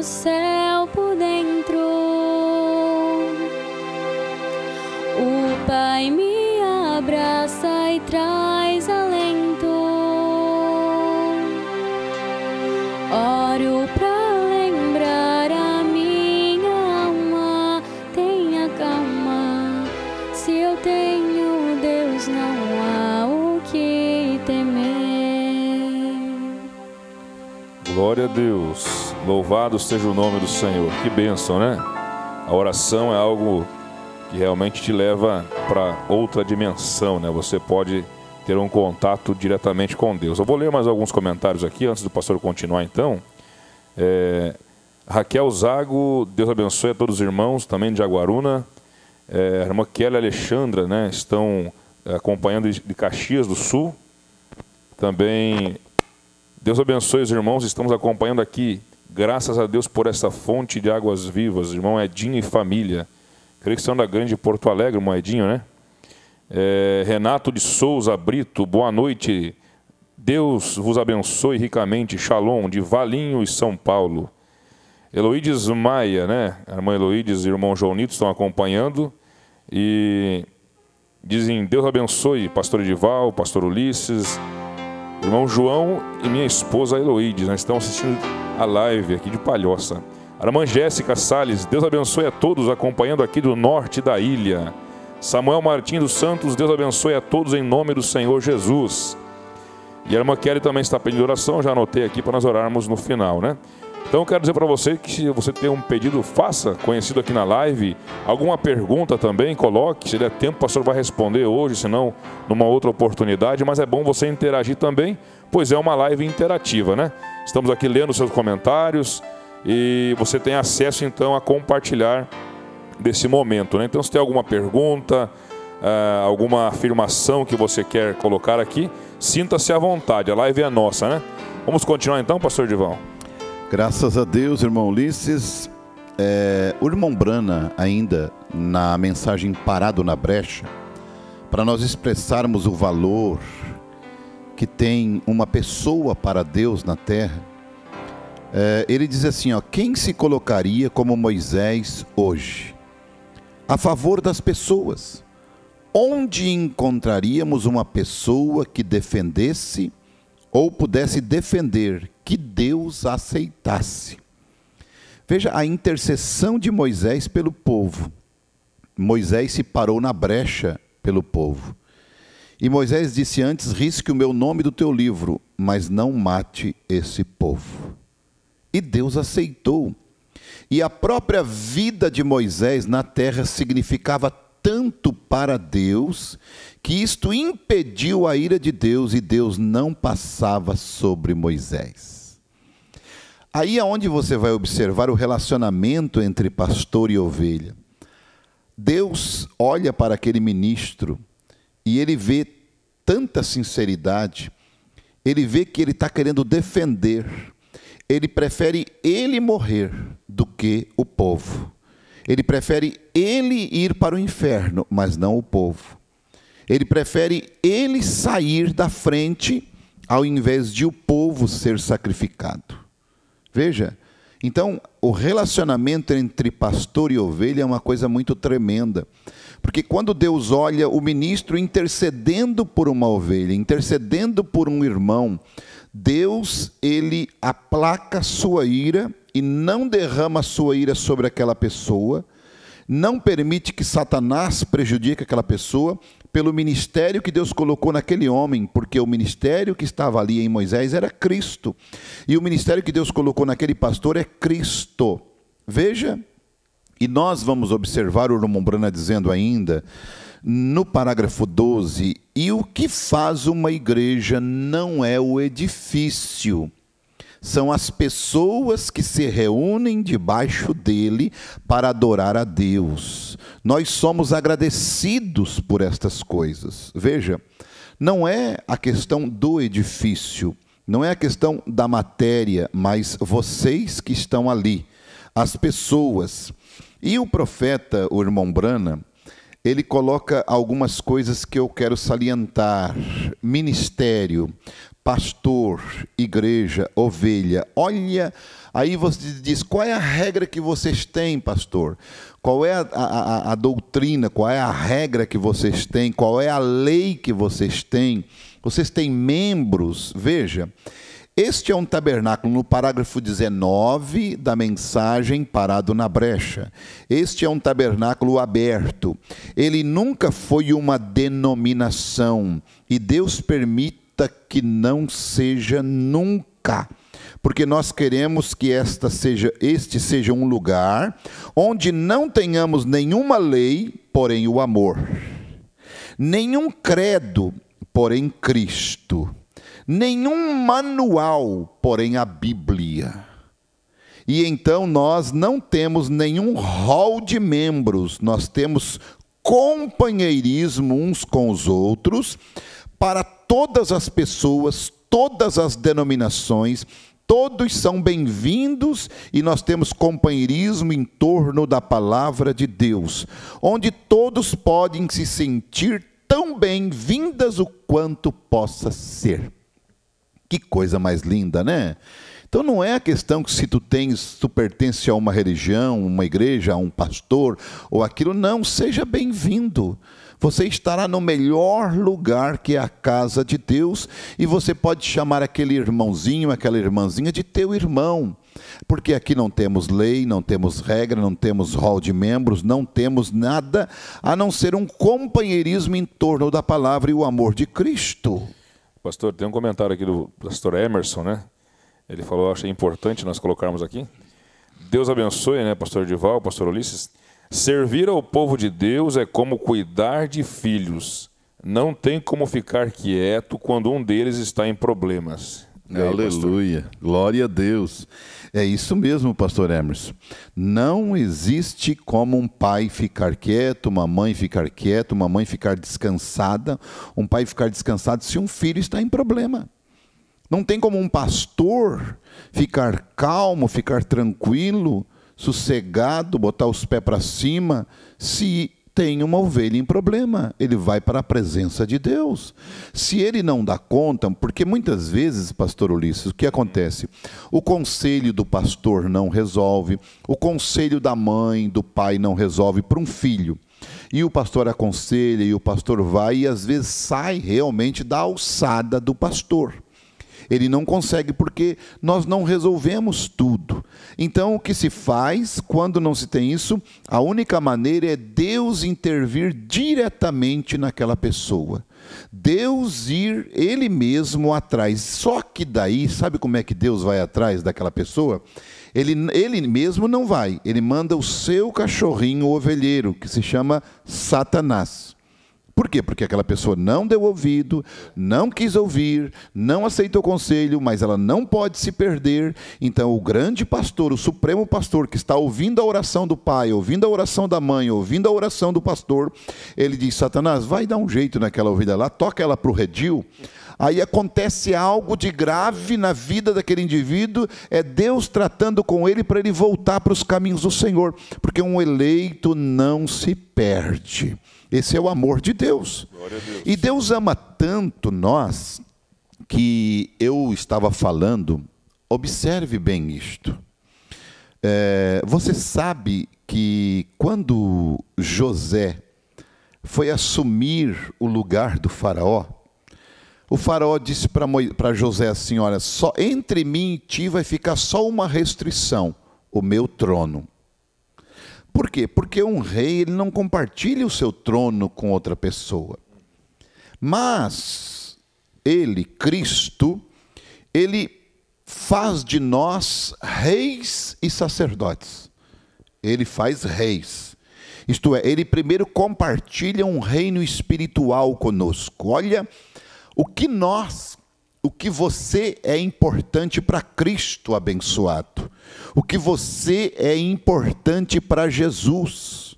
céu por dentro. O Pai me abraça e traz alento. Oro pra lembrar a minha alma, tenha calma. Se eu tenho Deus, não há o que temer.
Glória a Deus, louvado seja o nome do Senhor. Que bênção, né? A oração é algo que realmente te leva para outra dimensão, né? Você pode ter um contato diretamente com Deus. Eu vou ler mais alguns comentários aqui, antes do pastor continuar então. Raquel Zago, Deus abençoe a todos os irmãos, também de Jaguaruna. A irmã Kelly e Alexandra, né, estão acompanhando de Caxias do Sul. Também, Deus abençoe os irmãos, estamos acompanhando aqui, graças a Deus por essa fonte de águas vivas, irmão Edinho e família. Creio que são da grande Porto Alegre, irmão Edinho, né? Renato de Souza Brito, boa noite. Deus vos abençoe ricamente. Shalom, de Valinho e São Paulo. Heloídes Maia, né? A irmã Heloídes e o irmão João Nito estão acompanhando. E dizem, Deus abençoe, pastor Edival, pastor Ulisses, irmão João e minha esposa Heloídes. Nós estamos assistindo a live aqui de Palhoça. A irmã Jéssica Salles, Deus abençoe a todos acompanhando aqui do norte da ilha. Samuel Martins dos Santos, Deus abençoe a todos em nome do Senhor Jesus. E a irmã Kelly também está pedindo oração, já anotei aqui para nós orarmos no final, né? Então eu quero dizer para você que se você tem um pedido, faça, conhecido aqui na live. Alguma pergunta também, coloque, se der tempo o pastor vai responder hoje, senão numa outra oportunidade. Mas é bom você interagir também, pois é uma live interativa, né? Estamos aqui lendo seus comentários e você tem acesso então a compartilhar desse momento, né? Então se tem alguma pergunta, alguma afirmação que você quer colocar aqui, sinta-se à vontade, a live é nossa, né? Vamos continuar então, pastor Dival?
Graças a Deus, irmão Ulisses. O irmão Brana, ainda na mensagem Parado na Brecha, para nós expressarmos o valor que tem uma pessoa para Deus na terra, ele diz assim, ó, quem se colocaria como Moisés hoje? A favor das pessoas. Onde encontraríamos uma pessoa que defendesse ou pudesse defender, que Deus aceitasse? Veja a intercessão de Moisés pelo povo. Moisés se parou na brecha pelo povo. E Moisés disse antes, risque o meu nome do teu livro, mas não mate esse povo. E Deus aceitou. E a própria vida de Moisés na terra significava tanto para Deus, que isto impediu a ira de Deus e Deus não passava sobre Moisés. Aí é onde você vai observar o relacionamento entre pastor e ovelha. Deus olha para aquele ministro e ele vê tanta sinceridade, ele vê que ele está querendo defender, ele prefere ele morrer do que o povo. Ele prefere ele ir para o inferno, mas não o povo. Ele prefere ele sair da frente, ao invés de o povo ser sacrificado. Veja, então o relacionamento entre pastor e ovelha é uma coisa muito tremenda. Porque quando Deus olha o ministro intercedendo por uma ovelha, intercedendo por um irmão, Deus, ele aplaca sua ira e não derrama sua ira sobre aquela pessoa, não permite que Satanás prejudique aquela pessoa pelo ministério que Deus colocou naquele homem, porque o ministério que estava ali em Moisés era Cristo, e o ministério que Deus colocou naquele pastor é Cristo. Veja, e nós vamos observar o irmão Brana dizendo ainda, no parágrafo 12, e o que faz uma igreja não é o edifício, são as pessoas que se reúnem debaixo dele para adorar a Deus. Nós somos agradecidos por estas coisas. Veja, não é a questão do edifício, não é a questão da matéria, mas vocês que estão ali, as pessoas. E o profeta, o irmão Brana, ele coloca algumas coisas que eu quero salientar. Ministério. pastor, igreja, ovelha, olha, aí você diz, qual é a regra que vocês têm, pastor? Qual é a doutrina, qual é a regra que vocês têm, qual é a lei que vocês têm? Vocês têm membros, veja, este é um tabernáculo, no parágrafo 19 da mensagem Parado na Brecha. Este é um tabernáculo aberto. Ele nunca foi uma denominação. E Deus permita que não seja nunca. Porque nós queremos que este seja um lugar onde não tenhamos nenhuma lei, porém o amor. Nenhum credo, porém Cristo. Nenhum manual, porém a Bíblia. E então nós não temos nenhum rol de membros, nós temos companheirismo uns com os outros, para todas as pessoas, todas as denominações, todos são bem-vindos e nós temos companheirismo em torno da palavra de Deus, onde todos podem se sentir tão bem-vindas o quanto possa ser. Que coisa mais linda, né? Então não é a questão que se tu pertence a uma religião, uma igreja, a um pastor, ou aquilo, não, seja bem-vindo. Você estará no melhor lugar que é a casa de Deus, e você pode chamar aquele irmãozinho, aquela irmãzinha de teu irmão. Porque aqui não temos lei, não temos regra, não temos rol de membros, não temos nada, a não ser um companheirismo em torno da palavra e o amor de Cristo.
Pastor, tem um comentário aqui do pastor Emerson, né? Ele falou, achei importante nós colocarmos aqui. Deus abençoe, né, pastor Edival, pastor Ulisses. Servir ao povo de Deus é como cuidar de filhos. Não tem como ficar quieto quando um deles está em problemas.
Aleluia, glória a Deus. É isso mesmo, pastor Emerson. Não existe como um pai ficar quieto, uma mãe ficar quieta, uma mãe ficar descansada, um pai ficar descansado se um filho está em problema. Não tem como um pastor ficar calmo, ficar tranquilo, sossegado, botar os pés para cima, se tem uma ovelha em problema. Ele vai para a presença de Deus. Se ele não dá conta, porque muitas vezes, pastor Ulisses, o que acontece? O conselho do pastor não resolve, o conselho da mãe, do pai não resolve para um filho. E o pastor aconselha, e o pastor vai, e às vezes sai realmente da alçada do pastor. Ele não consegue porque nós não resolvemos tudo. Então, o que se faz quando não se tem isso? A única maneira é Deus intervir diretamente naquela pessoa. Deus ir Ele mesmo atrás. Só que daí, sabe como é que Deus vai atrás daquela pessoa? Ele mesmo não vai. Ele manda o seu cachorrinho ovelheiro, que se chama Satanás. Por quê? Porque aquela pessoa não deu ouvido, não quis ouvir, não aceitou o conselho, mas ela não pode se perder. Então o grande pastor, o supremo pastor, que está ouvindo a oração do pai, ouvindo a oração da mãe, ouvindo a oração do pastor, ele diz, Satanás, vai dar um jeito naquela ovelha lá, toca ela para o redil. Aí acontece algo de grave na vida daquele indivíduo, é Deus tratando com ele para ele voltar para os caminhos do Senhor, porque um eleito não se perde. Esse é o amor de Deus.
Glória a Deus.
E Deus ama tanto nós, que eu estava falando, observe bem isto. Você sabe que quando José foi assumir o lugar do faraó, o faraó disse para José assim, olha, só entre mim e ti vai ficar só uma restrição, o meu trono. Por quê? Porque um rei ele não compartilha o seu trono com outra pessoa. Mas ele, Cristo, ele faz de nós reis e sacerdotes. Ele faz reis. Isto é, ele primeiro compartilha um reino espiritual conosco. Olha, o que você é importante para Cristo abençoado. O que você é importante para Jesus.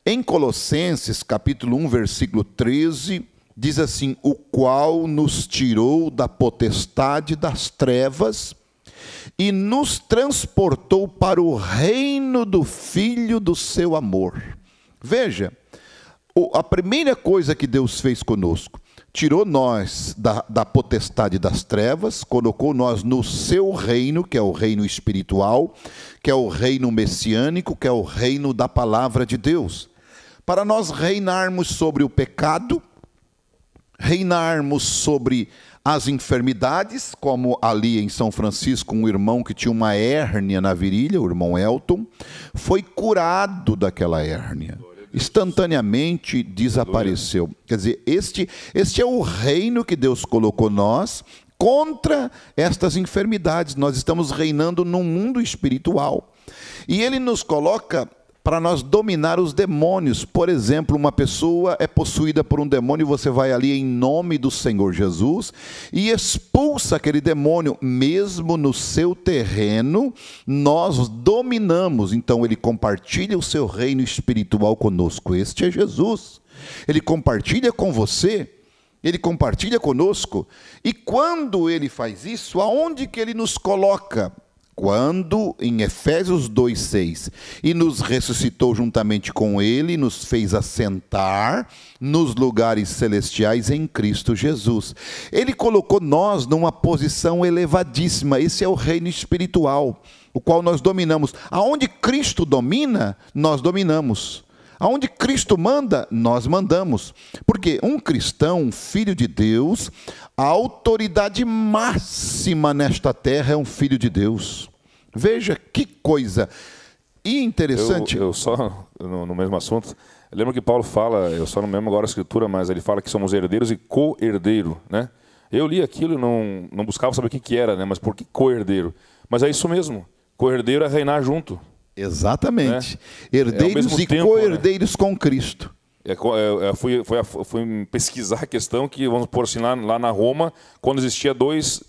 Em Colossenses, capítulo 1, versículo 13, diz assim, o qual nos tirou da potestade das trevas e nos transportou para o reino do Filho do seu amor. Veja, a primeira coisa que Deus fez conosco, tirou nós da potestade das trevas, colocou nós no seu reino, que é o reino espiritual, que é o reino messiânico, que é o reino da palavra de Deus, para nós reinarmos sobre o pecado, reinarmos sobre as enfermidades, como ali em São Francisco, um irmão que tinha uma hérnia na virilha, o irmão Elton, foi curado daquela hérnia. Instantaneamente desapareceu. Quer dizer, este é o reino que Deus colocou nós contra estas enfermidades. Nós estamos reinando num mundo espiritual. E Ele nos coloca para nós dominar os demônios. Por exemplo, uma pessoa é possuída por um demônio, você vai ali em nome do Senhor Jesus e expulsa aquele demônio, mesmo no seu terreno, nós dominamos. Então ele compartilha o seu reino espiritual conosco. Este é Jesus. Ele compartilha com você, ele compartilha conosco. E quando ele faz isso, aonde que ele nos coloca? Quando, em Efésios 2,6, e nos ressuscitou juntamente com Ele, nos fez assentar nos lugares celestiais em Cristo Jesus. Ele colocou nós numa posição elevadíssima. Esse é o reino espiritual, o qual nós dominamos. Aonde Cristo domina, nós dominamos. Aonde Cristo manda, nós mandamos. Porque um cristão, um filho de Deus, a autoridade máxima nesta terra é um filho de Deus. Veja que coisa interessante.
Eu só, no mesmo assunto, lembro que Paulo fala, eu só não lembro agora a escritura, mas ele fala que somos herdeiros e co-herdeiro, né? Eu li aquilo e não buscava saber o que era, né? Mas por que co-herdeiro? Mas é isso mesmo, co-herdeiro é reinar junto.
Exatamente. Né? Herdeiros e co-herdeiros, né? Com Cristo.
Fui pesquisar a questão que, vamos pôr assim, lá na Roma, quando existia dois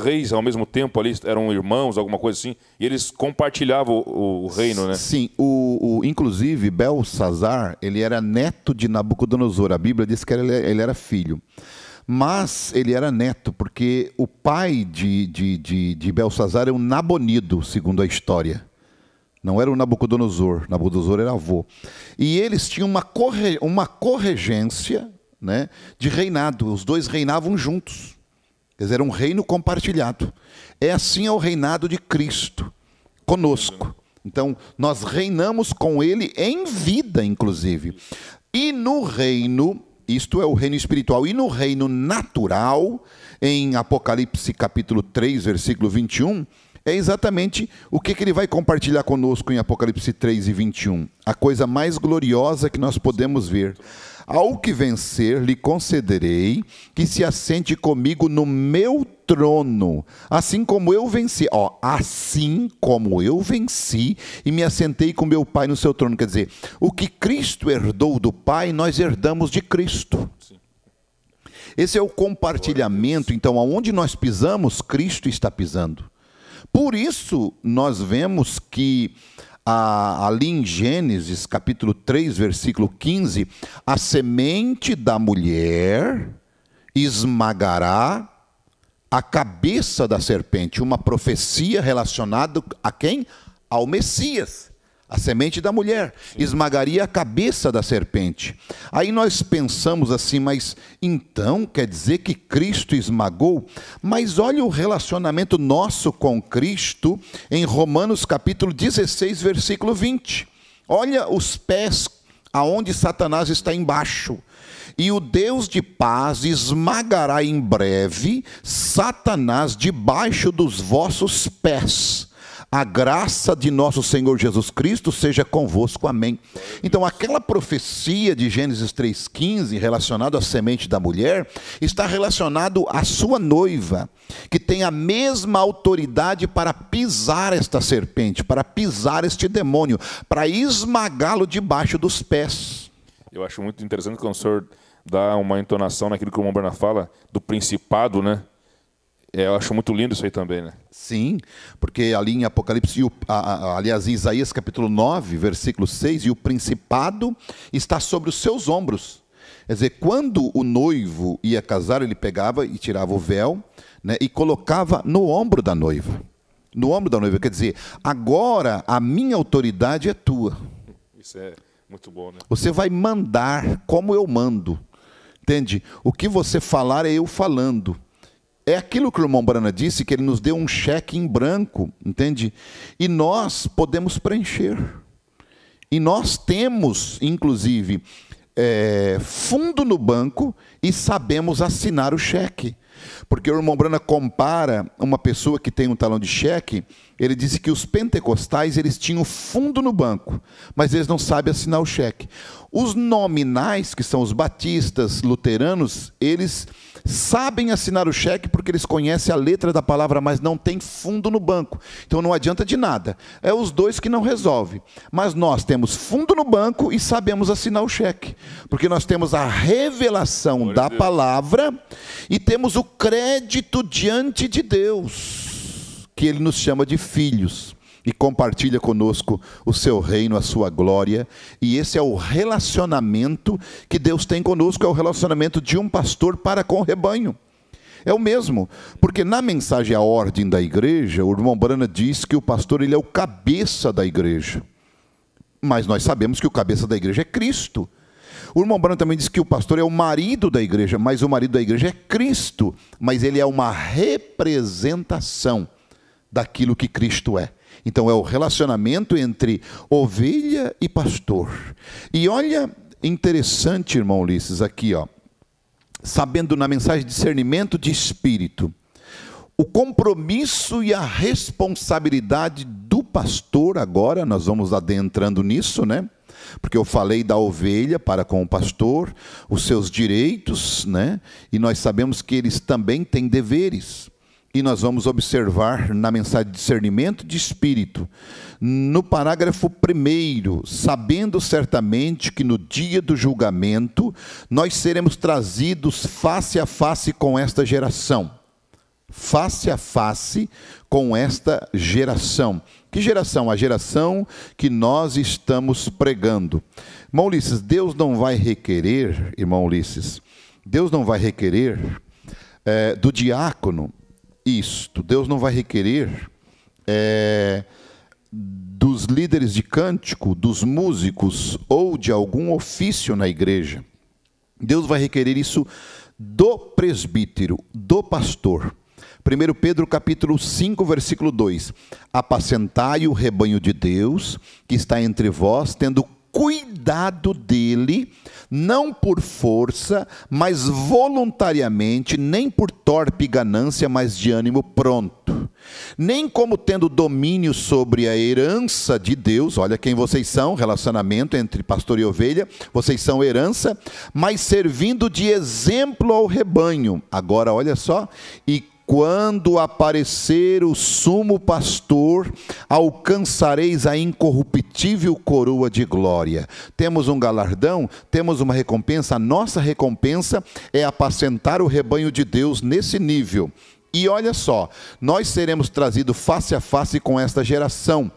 reis ao mesmo tempo ali, eram irmãos, alguma coisa assim, e eles compartilhavam o reino, né?
Sim, inclusive Belsazar, ele era neto de Nabucodonosor. A Bíblia diz que ele era filho. Mas ele era neto, porque o pai de Belsazar era um Nabonido, segundo a história. Não era o Nabucodonosor. Nabucodonosor era avô. E eles tinham uma corregência, né, de reinado. Os dois reinavam juntos. Quer dizer, era um reino compartilhado. É assim o reinado de Cristo conosco. Então, nós reinamos com Ele em vida, inclusive. E no reino, isto é o reino espiritual, e no reino natural, em Apocalipse capítulo 3, versículo 21, é exatamente o que ele vai compartilhar conosco em Apocalipse 3 e 21. A coisa mais gloriosa que nós podemos ver. Ao que vencer, lhe concederei que se assente comigo no meu trono, assim como eu venci. Assim como eu venci e me assentei com meu Pai no seu trono. Quer dizer, o que Cristo herdou do Pai, nós herdamos de Cristo. Esse é o compartilhamento. Então, aonde nós pisamos, Cristo está pisando. Por isso, nós vemos que ali em Gênesis, capítulo 3, versículo 15, a semente da mulher esmagará a cabeça da serpente. Uma profecia relacionada a quem? Ao Messias. A semente da mulher esmagaria a cabeça da serpente. Aí nós pensamos assim, mas então quer dizer que Cristo esmagou? Mas olha o relacionamento nosso com Cristo em Romanos capítulo 16, versículo 20. Olha os pés aonde Satanás está embaixo. E o Deus de paz esmagará em breve Satanás debaixo dos vossos pés. A graça de nosso Senhor Jesus Cristo seja convosco. Amém. Então, aquela profecia de Gênesis 3,15, relacionado à semente da mulher, está relacionado à sua noiva, que tem a mesma autoridade para pisar esta serpente, para pisar este demônio, para esmagá-lo debaixo dos pés.
Eu acho muito interessante quando o senhor dá uma entonação naquilo que o irmão Bernardo fala, do principado, né? Eu acho muito lindo isso aí também, né?
Sim, porque ali em Apocalipse, aliás, em Isaías capítulo 9, versículo 6, e o principado está sobre os seus ombros. Quer dizer, quando o noivo ia casar, ele pegava e tirava o véu, né, e colocava no ombro da noiva. No ombro da noiva, quer dizer, agora a minha autoridade é tua.
Isso é muito bom, né?
Você vai mandar como eu mando. Entende? O que você falar é eu falando. É aquilo que o irmão Brana disse, que ele nos deu um cheque em branco, entende? E nós podemos preencher. E nós temos, inclusive, fundo no banco e sabemos assinar o cheque. Porque o irmão Brana compara uma pessoa que tem um talão de cheque, ele disse que os pentecostais eles tinham fundo no banco, mas eles não sabem assinar o cheque. Os nominais, que são os batistas, luteranos, eles sabem assinar o cheque porque eles conhecem a letra da palavra, mas não tem fundo no banco. Então não adianta de nada. É os dois que não resolvem. Mas nós temos fundo no banco e sabemos assinar o cheque. Porque nós temos a revelação da palavra e temos o crédito diante de Deus, que Ele nos chama de filhos. E compartilha conosco o seu reino, a sua glória. E esse é o relacionamento que Deus tem conosco, é o relacionamento de um pastor para com o rebanho. É o mesmo, porque na mensagem à ordem da igreja, o irmão Brana diz que o pastor ele é o cabeça da igreja. Mas nós sabemos que o cabeça da igreja é Cristo. O irmão Brana também diz que o pastor é o marido da igreja, mas o marido da igreja é Cristo. Mas ele é uma representação daquilo que Cristo é. Então é o relacionamento entre ovelha e pastor. E olha, interessante, irmão Ulisses, aqui, ó, sabendo na mensagem de discernimento de espírito, o compromisso e a responsabilidade do pastor, agora nós vamos adentrando nisso, né? Porque eu falei da ovelha para com o pastor, os seus direitos, né? E nós sabemos que eles também têm deveres. E nós vamos observar na mensagem de discernimento de espírito, no parágrafo 1º, sabendo certamente que no dia do julgamento, nós seremos trazidos face a face com esta geração. Face a face com esta geração. Que geração? A geração que nós estamos pregando. Irmão Ulisses, Deus não vai requerer, irmão Ulisses, Deus não vai requerer do diácono isto. Deus não vai requerer dos líderes de cântico, dos músicos ou de algum ofício na igreja. Deus vai requerer isso do presbítero, do pastor. 1 Pedro capítulo 5, versículo 2. Apacentai o rebanho de Deus, que está entre vós, tendo cuidado dele, não por força, mas voluntariamente, nem por torpe ganância, mas de ânimo pronto. Nem como tendo domínio sobre a herança de Deus, olha quem vocês são, relacionamento entre pastor e ovelha, vocês são herança, mas servindo de exemplo ao rebanho. Agora olha só, e quando aparecer o sumo pastor, alcançareis a incorruptível coroa de glória. Temos um galardão, temos uma recompensa. A nossa recompensa é apacentar o rebanho de Deus nesse nível. E olha só, nós seremos trazidos face a face com esta geração.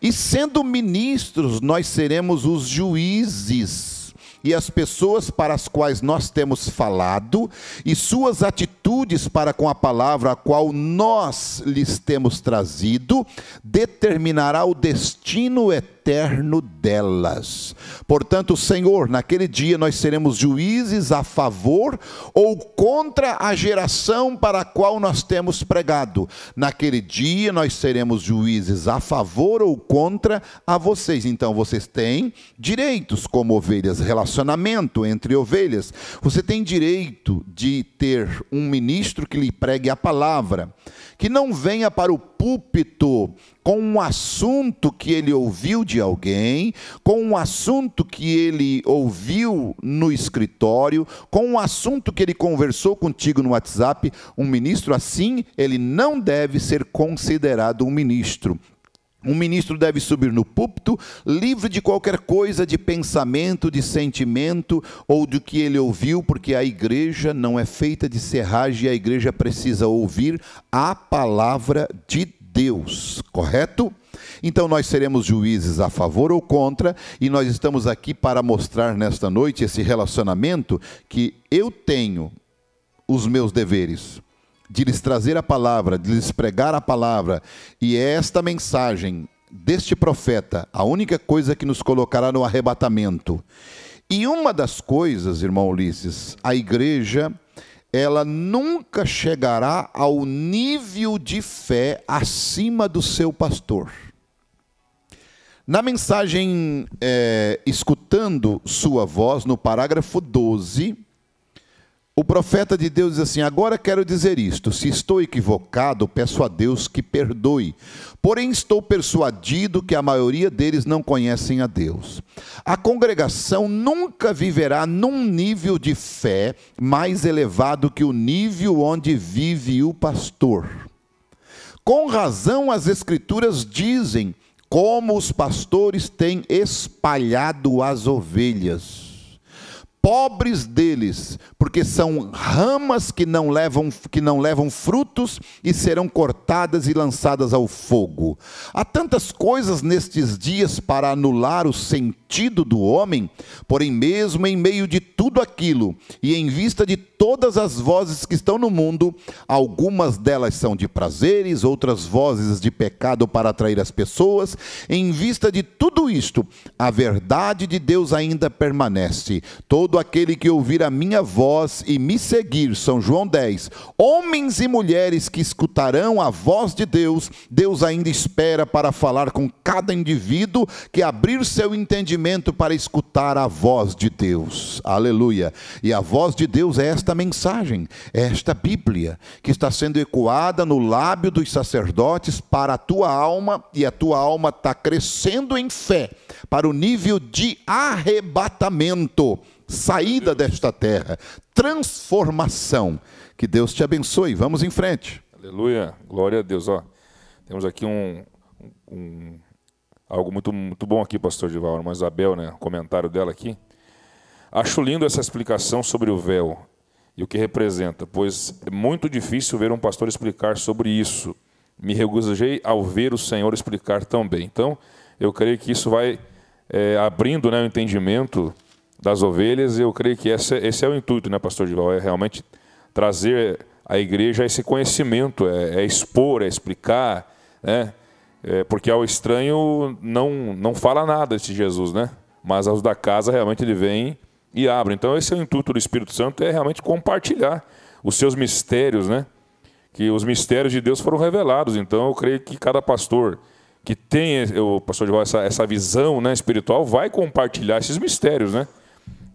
E sendo ministros, nós seremos os juízes. E as pessoas para as quais nós temos falado, e suas atitudes para com a palavra a qual nós lhes temos trazido, determinará o destino eterno delas. Portanto, Senhor, naquele dia nós seremos juízes a favor ou contra a geração para a qual nós temos pregado. Naquele dia nós seremos juízes a favor ou contra a vocês. Então vocês têm direitos como ovelhas, relacionamento entre ovelhas. Você tem direito de ter um ministro que lhe pregue a palavra, que não venha para o púlpito com um assunto que ele ouviu de alguém, com um assunto que ele ouviu no escritório, com um assunto que ele conversou contigo no WhatsApp. Um ministro assim, ele não deve ser considerado um ministro. Um ministro deve subir no púlpito, livre de qualquer coisa de pensamento, de sentimento ou do que ele ouviu, porque a igreja não é feita de serragem, a igreja precisa ouvir a palavra de Deus, correto? Então nós seremos juízes a favor ou contra, e nós estamos aqui para mostrar nesta noite esse relacionamento que eu tenho os meus deveres, de lhes trazer a palavra, de lhes pregar a palavra, e é esta mensagem deste profeta a única coisa que nos colocará no arrebatamento. E uma das coisas, irmão Ulisses, a igreja, ela nunca chegará ao nível de fé acima do seu pastor. Na mensagem Escutando Sua Voz, no parágrafo 12, o profeta de Deus diz assim: agora quero dizer isto, se estou equivocado, peço a Deus que perdoe. Porém estou persuadido que a maioria deles não conhecem a Deus. A congregação nunca viverá num nível de fé mais elevado que o nível onde vive o pastor. Com razão as Escrituras dizem como os pastores têm espalhado as ovelhas. Pobres deles, porque são ramas que não levam frutos e serão cortadas e lançadas ao fogo. Há tantas coisas nestes dias para anular o sentido do homem, porém mesmo em meio de tudo aquilo, e em vista de todas as vozes que estão no mundo, algumas delas são de prazeres, outras vozes de pecado para atrair as pessoas, em vista de tudo isto, a verdade de Deus ainda permanece. Todo aquele que ouvir a minha voz e me seguir, São João 10, homens e mulheres que escutarão a voz de Deus, Deus ainda espera para falar com cada indivíduo que abrir seu entendimento para escutar a voz de Deus. Aleluia! E a voz de Deus é esta mensagem, é esta Bíblia, que está sendo ecoada no lábio dos sacerdotes para a tua alma, e a tua alma está crescendo em fé, para o nível de arrebatamento, saída desta terra, transformação. Que Deus te abençoe. Vamos em frente.
Aleluia, glória a Deus. Ó, temos aqui algo muito bom aqui, pastor Dival. A irmã Isabel, né? O comentário dela aqui. Acho lindo essa explicação sobre o véu e o que representa, pois é muito difícil ver um pastor explicar sobre isso. Me regozijei ao ver o Senhor explicar tão bem. Então, eu creio que isso vai abrindo, né, o entendimento das ovelhas, e eu creio que esse é o intuito, né, pastor Dival? É realmente trazer à igreja esse conhecimento, é expor, é explicar, né? Porque ao estranho não fala nada de Jesus, né? Mas aos da casa realmente ele vem e abre. Então esse é o intuito do Espírito Santo, é realmente compartilhar os seus mistérios, né? Que os mistérios de Deus foram revelados. Então eu creio que cada pastor que tem, o pastor Dival, essa visão, né, espiritual, vai compartilhar esses mistérios, né?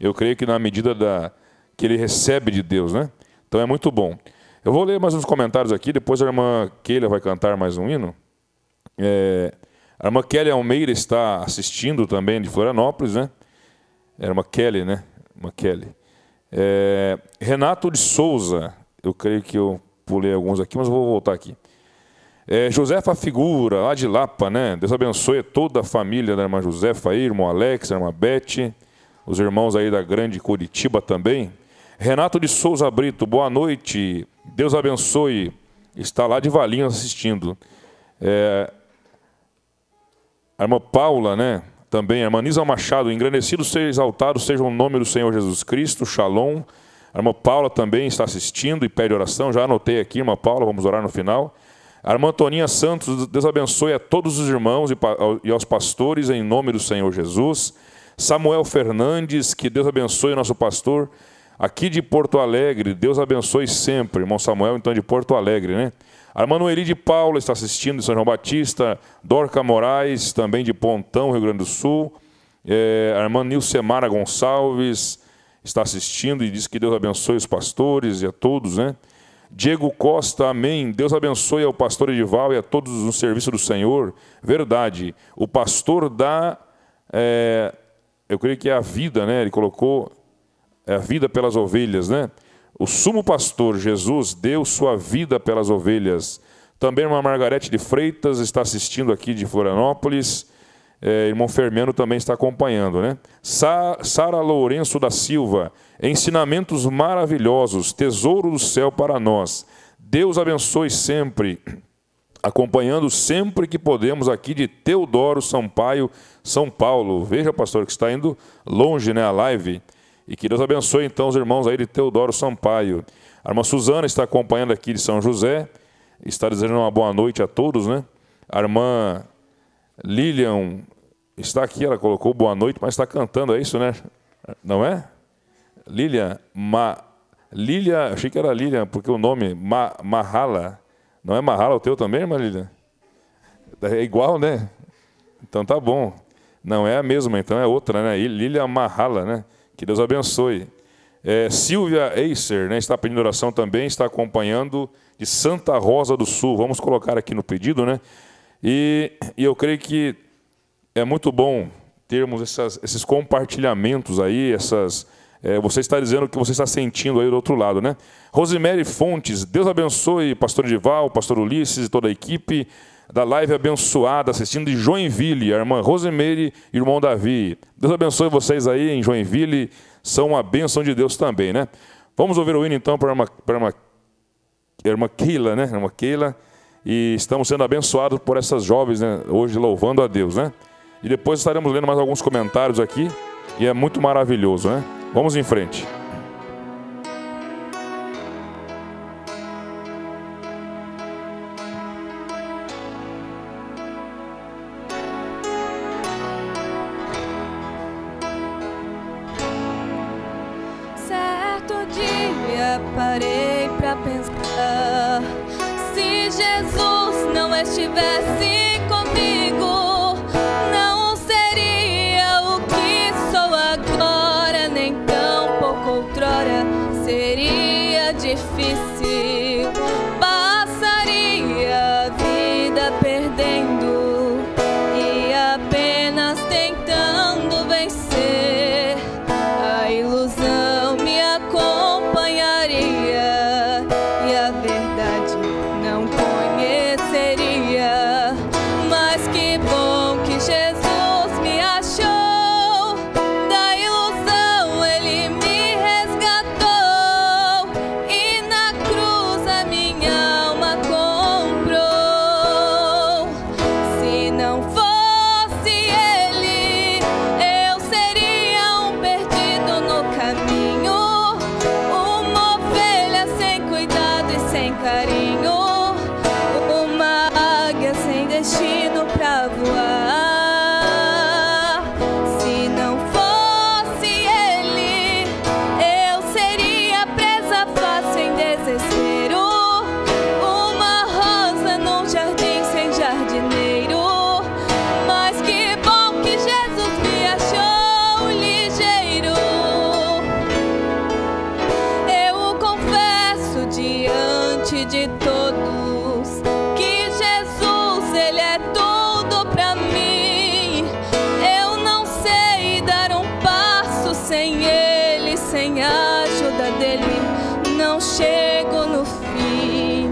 Eu creio que na medida que ele recebe de Deus, né? Então é muito bom. Eu vou ler mais uns comentários aqui, depois a irmã Keila vai cantar mais um hino. A irmã Kelly Almeida está assistindo também de Florianópolis, né? A irmã Kelly, né? Irmã Kelly. Renato de Souza, eu creio que eu pulei alguns aqui, mas vou voltar aqui. Josefa Figura, lá de Lapa, né? Deus abençoe toda a família da irmã Josefa aí, irmão Alex, a irmã Beth, os irmãos aí da grande Curitiba também. Renato de Souza Brito, boa noite, Deus abençoe, está lá de Valinhos assistindo. A irmã Paula, né? Também, a irmã Nisa Machado, engrandecido seja exaltado seja o nome do Senhor Jesus Cristo, Shalom. A irmã Paula também está assistindo e pede oração, já anotei aqui, irmã Paula, vamos orar no final. A irmã Toninha Santos, Deus abençoe a todos os irmãos e aos pastores em nome do Senhor Jesus. Samuel Fernandes, que Deus abençoe o nosso pastor aqui de Porto Alegre, Deus abençoe sempre, irmão Samuel, então de Porto Alegre, né? A irmã Noeli de Paula está assistindo de São João Batista, Dorca Moraes, também de Pontão, Rio Grande do Sul. A irmã Nilcemara Gonçalves está assistindo e diz que Deus abençoe os pastores e a todos, né? Diego Costa, amém. Deus abençoe ao pastor Edival e a todos no serviço do Senhor. Verdade, o pastor dá, eu creio que é a vida, né? Ele colocou a vida pelas ovelhas, né? O sumo pastor Jesus deu sua vida pelas ovelhas. Também a irmã Margarete de Freitas está assistindo aqui de Florianópolis. Irmão Fermiano também está acompanhando, né? Sara Lourenço da Silva, ensinamentos maravilhosos, tesouro do céu para nós. Deus abençoe sempre, acompanhando sempre que podemos aqui de Teodoro Sampaio, São Paulo. Veja, pastor, que está indo longe, né, a live. E que Deus abençoe, então, os irmãos aí de Teodoro Sampaio. A irmã Suzana está acompanhando aqui de São José, está desejando uma boa noite a todos, né? A irmã Lilian está aqui, ela colocou boa noite, mas está cantando, é isso, né? Não é? Lilian, Lilian, achei que era Lilian, porque o nome, Mahala. Não é Mahala o teu também, irmã Lilian? É igual, né? Então tá bom. Não é a mesma, então é outra, né? Lilian Mahala, né? Que Deus abençoe. Silvia Eiser, né? Está pedindo oração também, está acompanhando de Santa Rosa do Sul. Vamos colocar aqui no pedido, né? E eu creio que é muito bom termos esses compartilhamentos aí, você está dizendo o que você está sentindo aí do outro lado, né? Rosemary Fontes, Deus abençoe, pastor Edival, pastor Ulisses e toda a equipe da live abençoada, assistindo de Joinville, a irmã Rosemary e o irmão Davi. Deus abençoe vocês aí em Joinville, são uma bênção de Deus também, né? Vamos ouvir o hino então para a irmã Keila, né? Irmã Keila, e estamos sendo abençoados por essas jovens, né? Hoje louvando a Deus, né? E depois estaremos lendo mais alguns comentários aqui, e é muito maravilhoso, né? Vamos em frente.
Certo dia parei pra pensar, se Jesus não estivesse comigo, não seria o que sou agora, nem tão pouco outrora. Seria difícil, passaria a vida perdendo e apenas tentando vencer. A ilusão me acompanharia e a verdade não conheceria. Mas que bom que Jesus me achou, da ilusão Ele me resgatou e na cruz a minha alma comprou. Se não fosse Ele, eu seria um perdido no caminho, uma ovelha sem cuidado e sem carinho, uma águia sem destino pra voar. Se não fosse Ele, eu seria presa fácil em desespero, uma rosa num jardim sem jardineiro. Mas que bom que Jesus me achou ligeiro. Eu confesso diante de todos que Jesus, Ele é tudo pra mim. Eu não sei dar um passo sem Ele, sem a ajuda dEle não chego no fim.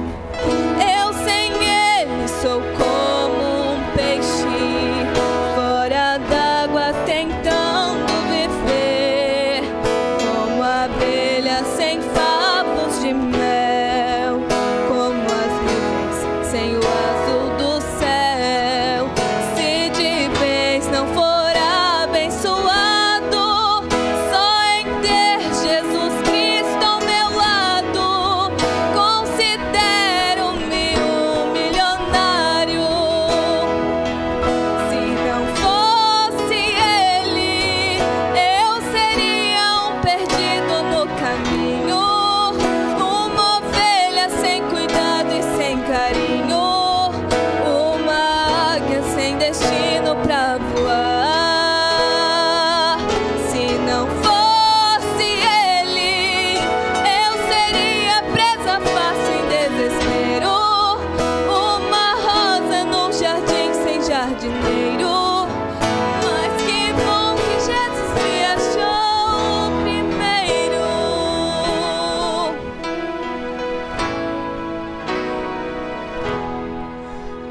Eu sem Ele sou como um peixe fora d'água tentando viver, como abelha sem favos de mel, como as nuvens sem o azul do céu. Se de vez não for abençoado só em ter Jesus Cristo ao meu lado, considero-me um milionário. Se não fosse Ele, eu seria um perdido no caminho, uma ovelha sem cuidado e sem carinho, uma águia sem destino pra voar. Se não fosse Ele, eu seria presa fácil em desespero, uma rosa num jardim sem jardineiro. Mas que bom que Jesus me achou primeiro.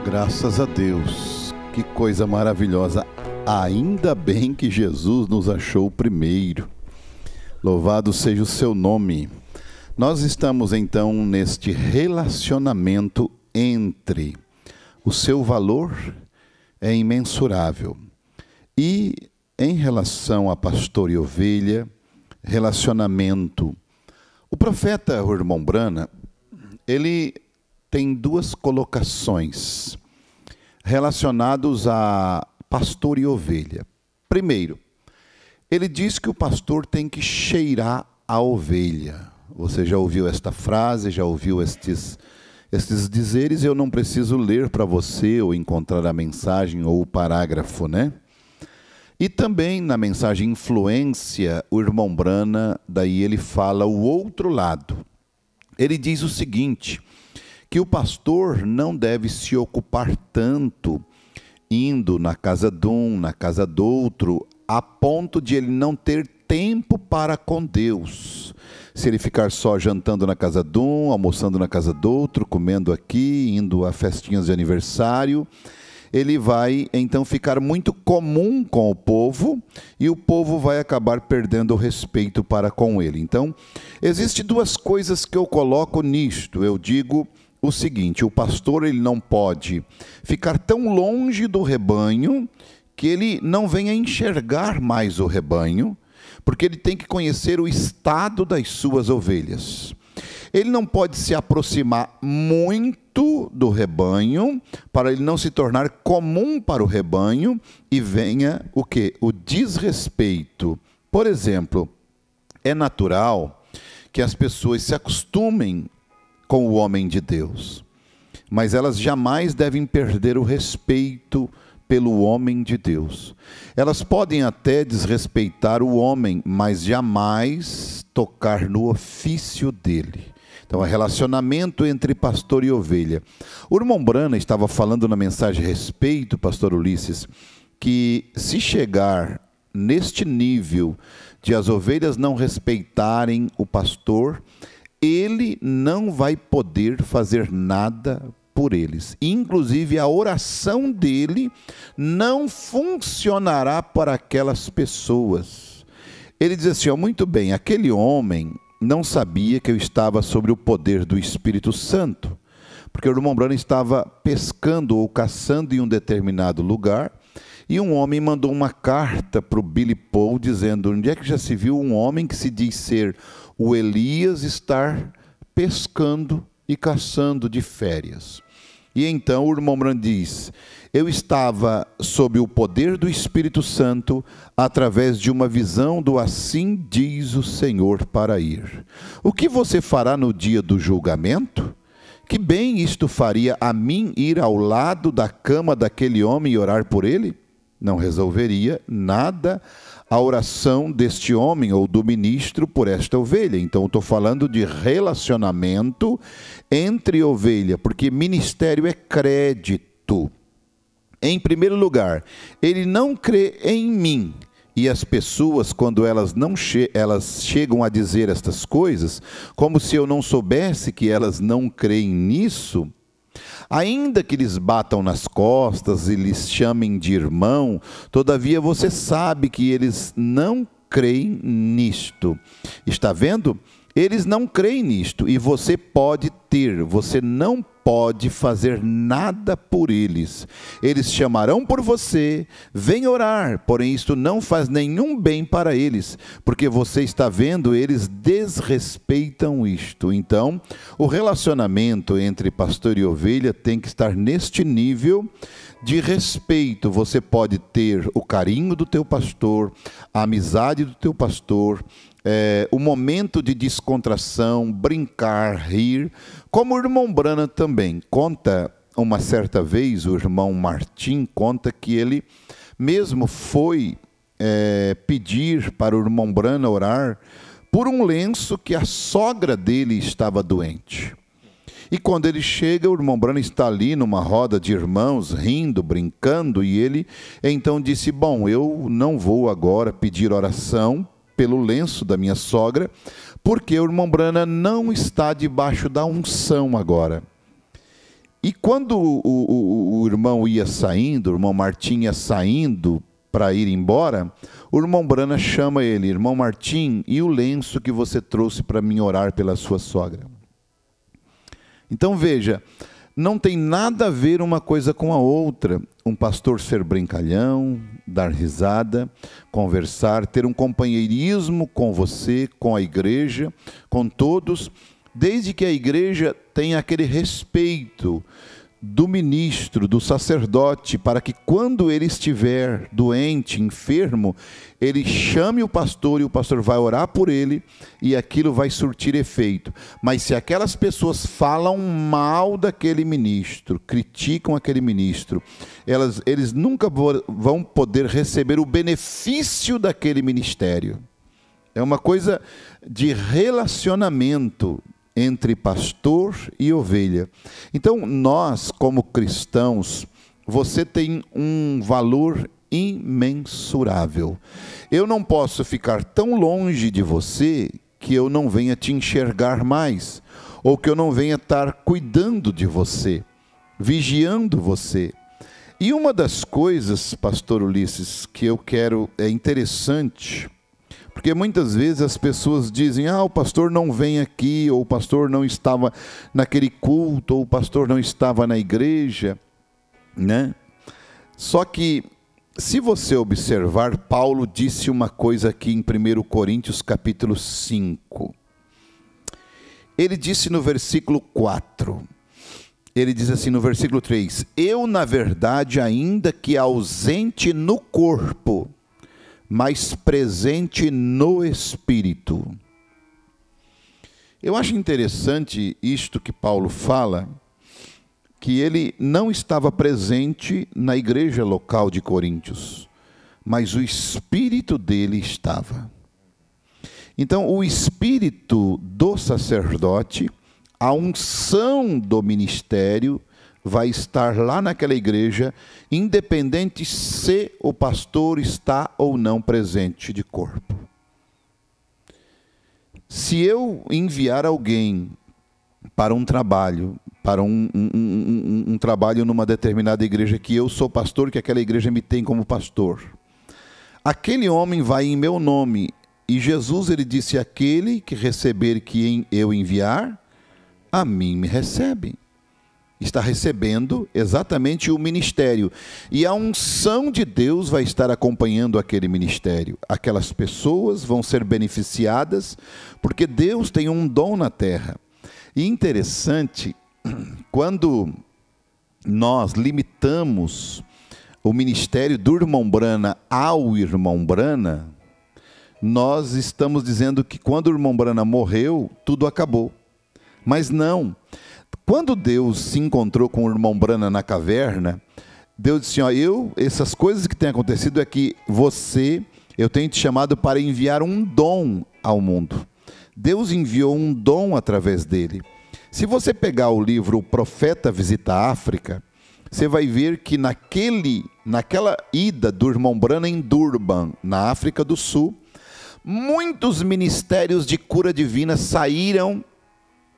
Graças a Deus, que coisa maravilhosa. Ainda bem que Jesus nos achou primeiro. Louvado seja o seu nome. Nós estamos então neste relacionamento entre o seu valor é imensurável. E em relação a pastor e ovelha, relacionamento. O profeta, o irmão Brana, ele tem duas colocações relacionados a pastor e ovelha. Primeiro, Ele diz que o pastor tem que cheirar a ovelha. Você já ouviu esta frase, já ouviu estes dizeres? Eu não preciso ler para você ou encontrar a mensagem ou o parágrafo, né? E também na mensagem Influência, o irmão Brana, daí ele fala o outro lado. Ele diz o seguinte, que o pastor não deve se ocupar tanto indo na casa de um, na casa do outro, a ponto de ele não ter tempo para com Deus. Se ele ficar só jantando na casa de um, almoçando na casa do outro, comendo aqui, indo a festinhas de aniversário, ele vai então ficar muito comum com o povo e o povo vai acabar perdendo o respeito para com ele. Então, existem duas coisas que eu coloco nisto. Eu digo o seguinte, o pastor ele não pode ficar tão longe do rebanho que ele não venha enxergar mais o rebanho, porque ele tem que conhecer o estado das suas ovelhas. Ele não pode se aproximar muito do rebanho, para ele não se tornar comum para o rebanho e venha o quê? O desrespeito. Por exemplo, é natural que as pessoas se acostumem com o homem de Deus, mas elas jamais devem perder o respeito pelo homem de Deus. Elas podem até desrespeitar o homem, mas jamais tocar no ofício dele. Então, é relacionamento entre pastor e ovelha. O irmão Brana estava falando na mensagem Respeito, pastor Ulisses, que se chegar neste nível de as ovelhas não respeitarem o pastor, ele não vai poder fazer nada por eles. Inclusive, a oração dele não funcionará para aquelas pessoas. Ele diz assim, muito bem, aquele homem não sabia que eu estava sobre o poder do Espírito Santo, porque o irmão Brana estava pescando ou caçando em um determinado lugar, e um homem mandou uma carta para o Billy Paul, dizendo, onde é que já se viu um homem que se diz ser o Elias estar pescando e caçando de férias? E então o irmão Brana diz, eu estava sob o poder do Espírito Santo através de uma visão do assim diz o Senhor para ir. O que você fará no dia do julgamento? Que bem isto faria a mim ir ao lado da cama daquele homem e orar por ele? Não resolveria nada a oração deste homem ou do ministro por esta ovelha. Então, estou falando de relacionamento entre ovelha, porque ministério é crédito. Em primeiro lugar, ele não crê em mim. E as pessoas, quando elas chegam a dizer estas coisas, como se eu não soubesse que elas não creem nisso, ainda que lhes batam nas costas e lhes chamem de irmão, todavia você sabe que eles não creem nisto. Está vendo? Eles não creem nisto e você pode ter, você não pode fazer nada por eles. Eles chamarão por você, vem orar, porém isto não faz nenhum bem para eles, porque você está vendo, eles desrespeitam isto. Então, o relacionamento entre pastor e ovelha tem que estar neste nível de respeito. Você pode ter o carinho do teu pastor, a amizade do teu pastor, o momento de descontração, brincar, rir, como o irmão Brana também conta. Uma certa vez o irmão Martim conta que ele mesmo foi pedir para o irmão Brana orar por um lenço que a sogra dele estava doente. E quando ele chega, o irmão Brana está ali numa roda de irmãos, rindo, brincando, e ele então disse, bom, eu não vou agora pedir oração pelo lenço da minha sogra, porque o irmão Brana não está debaixo da unção agora. E quando o irmão ia saindo, o irmão Martim ia saindo para ir embora, o irmão Brana chama ele, irmão Martim, e o lenço que você trouxe para mim orar pela sua sogra? Então veja, não tem nada a ver uma coisa com a outra. Um pastor ser brincalhão, dar risada, conversar, ter um companheirismo com você, com a igreja, com todos, desde que a igreja tenha aquele respeito. do ministro, do sacerdote, para que quando ele estiver doente, enfermo, ele chame o pastor e o pastor vai orar por ele e aquilo vai surtir efeito. Mas se aquelas pessoas falam mal daquele ministro, criticam aquele ministro, eles nunca vão poder receber o benefício daquele ministério. É uma coisa de relacionamento entre pastor e ovelha. Então, nós, como cristãos, você tem um valor imensurável. Eu não posso ficar tão longe de você que eu não venha te enxergar mais, ou que eu não venha estar cuidando de você, vigiando você. E uma das coisas, pastor Ulisses, que eu quero, é interessante, porque muitas vezes as pessoas dizem, o pastor não vem aqui, ou o pastor não estava naquele culto, ou o pastor não estava na igreja, né? Só que, se você observar, Paulo disse uma coisa aqui em 1 Coríntios capítulo 5. Ele disse no versículo 4, ele diz assim no versículo 3, eu na verdade ainda que ausente no corpo, mas presente no Espírito. Eu acho interessante isto que Paulo fala, que ele não estava presente na igreja local de Coríntios, mas o Espírito dele estava. Então, o Espírito do sacerdote, a unção do ministério, vai estar lá naquela igreja, independente se o pastor está ou não presente de corpo. Se eu enviar alguém para um trabalho, para um trabalho numa determinada igreja, que eu sou pastor, que aquela igreja me tem como pastor, aquele homem vai em meu nome, e Jesus, ele disse, aquele que receber quem eu enviar, a mim me recebe. Está recebendo exatamente o ministério. E a unção de Deus vai estar acompanhando aquele ministério. Aquelas pessoas vão ser beneficiadas, porque Deus tem um dom na terra. E interessante, quando nós limitamos o ministério do irmão Brana ao irmão Brana, nós estamos dizendo que quando o irmão Brana morreu, tudo acabou. Mas não. Quando Deus se encontrou com o irmão Brana na caverna, Deus disse, essas coisas que têm acontecido é que eu tenho te chamado para enviar um dom ao mundo. Deus enviou um dom através dele. Se você pegar o livro O Profeta Visita a África, você vai ver que naquela ida do irmão Brana em Durban, na África do Sul, muitos ministérios de cura divina saíram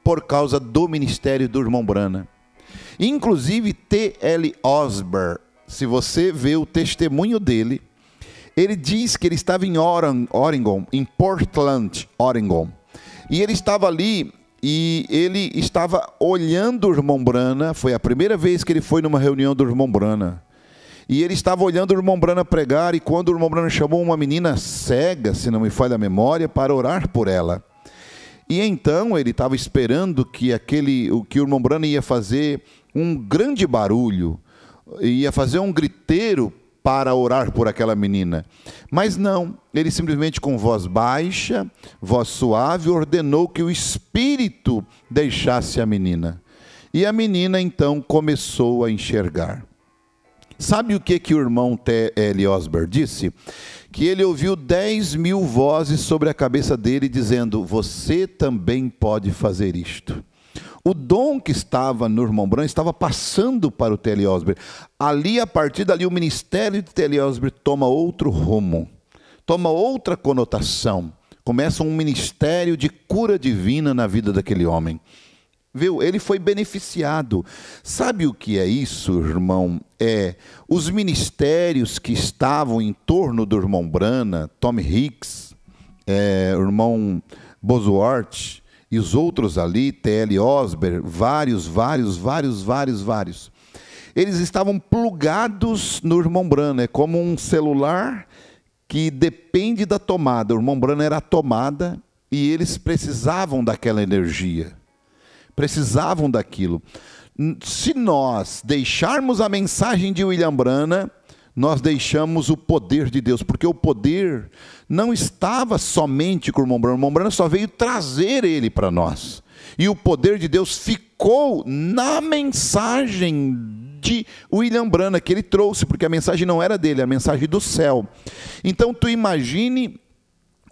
por causa do ministério do irmão Brana. Inclusive T.L. Osborne, se você vê o testemunho dele, ele diz que ele estava em Oregon, em Portland, Oregon. E ele estava ali e ele estava olhando o irmão Brana, foi a primeira vez que ele foi numa reunião do irmão Brana. E ele estava olhando o irmão Brana pregar, e quando o irmão Brana chamou uma menina cega, se não me falha a memória, para orar por ela. E então ele estava esperando que o irmão Brana ia fazer um grande barulho, ia fazer um griteiro para orar por aquela menina. Mas não, ele simplesmente com voz baixa, voz suave, ordenou que o Espírito deixasse a menina. E a menina então começou a enxergar. Sabe o que o irmão T.L. Osborne disse? Que ele ouviu 10.000 vozes sobre a cabeça dele, dizendo, você também pode fazer isto. O dom que estava no irmão Brana estava passando para o T.L. Osborne. Ali, a partir dali, o ministério de T.L. Osborne toma outro rumo, toma outra conotação. Começa um ministério de cura divina na vida daquele homem. Viu? Ele foi beneficiado. Sabe o que é isso, irmão? Os ministérios que estavam em torno do irmão Brana, Tom Hicks, o irmão Bosworth e os outros ali, T.L. Osborne, vários. Eles estavam plugados no irmão Brana. É como um celular que depende da tomada. O irmão Brana era a tomada e eles precisavam daquela energia. Precisavam daquilo. Se nós deixarmos a mensagem de William Branham, nós deixamos o poder de Deus, porque o poder não estava somente com o irmão Branham. O irmão Branham só veio trazer ele para nós. E o poder de Deus ficou na mensagem de William Branham que ele trouxe, porque a mensagem não era dele, a mensagem do céu. Então tu imagine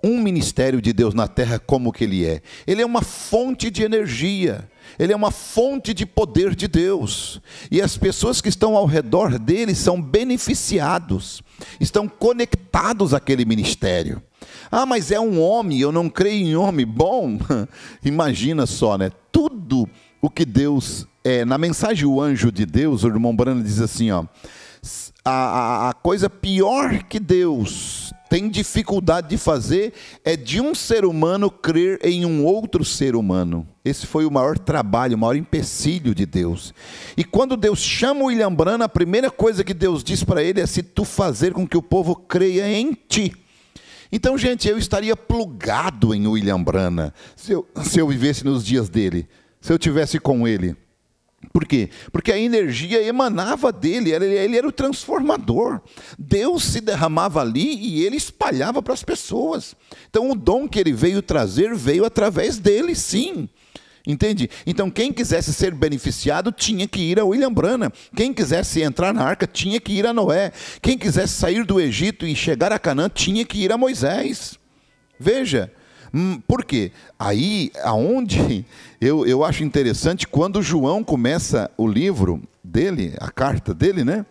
um ministério de Deus na terra como que ele é. Ele é uma fonte de energia, ele é uma fonte de poder de Deus. E as pessoas que estão ao redor dele são beneficiados, estão conectados àquele ministério. Ah, mas é um homem, eu não creio em homem. Bom, imagina só, né? Tudo o que Deus é. Na mensagem O Anjo de Deus, o irmão Branham diz assim, ó, a coisa pior que Deus tem dificuldade de fazer é de um ser humano crer em um outro ser humano. Esse foi o maior trabalho, o maior empecilho de Deus. E quando Deus chama o William Branham, a primeira coisa que Deus diz para ele é: se tu fazer com que o povo creia em ti. Então, gente, eu estaria plugado em William Branham se eu vivesse nos dias dele, se eu tivesse com ele. Por quê? Porque a energia emanava dele, ele era o transformador. Deus se derramava ali e ele espalhava para as pessoas. Então o dom que ele veio trazer veio através dele, sim. Entende? Então quem quisesse ser beneficiado tinha que ir a William Branham. Quem quisesse entrar na arca tinha que ir a Noé. Quem quisesse sair do Egito e chegar a Canaã tinha que ir a Moisés. Veja. Por quê? Aí, aonde eu acho interessante, quando João começa o livro dele, a carta dele, né?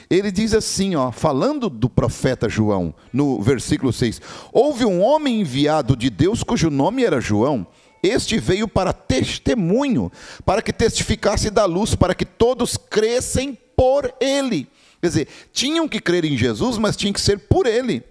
Ele diz assim, ó, falando do profeta João, no versículo 6, houve um homem enviado de Deus cujo nome era João. Este veio para testemunho, para que testificasse da luz, para que todos crescem por ele. Quer dizer, tinham que crer em Jesus, mas tinha que ser por ele.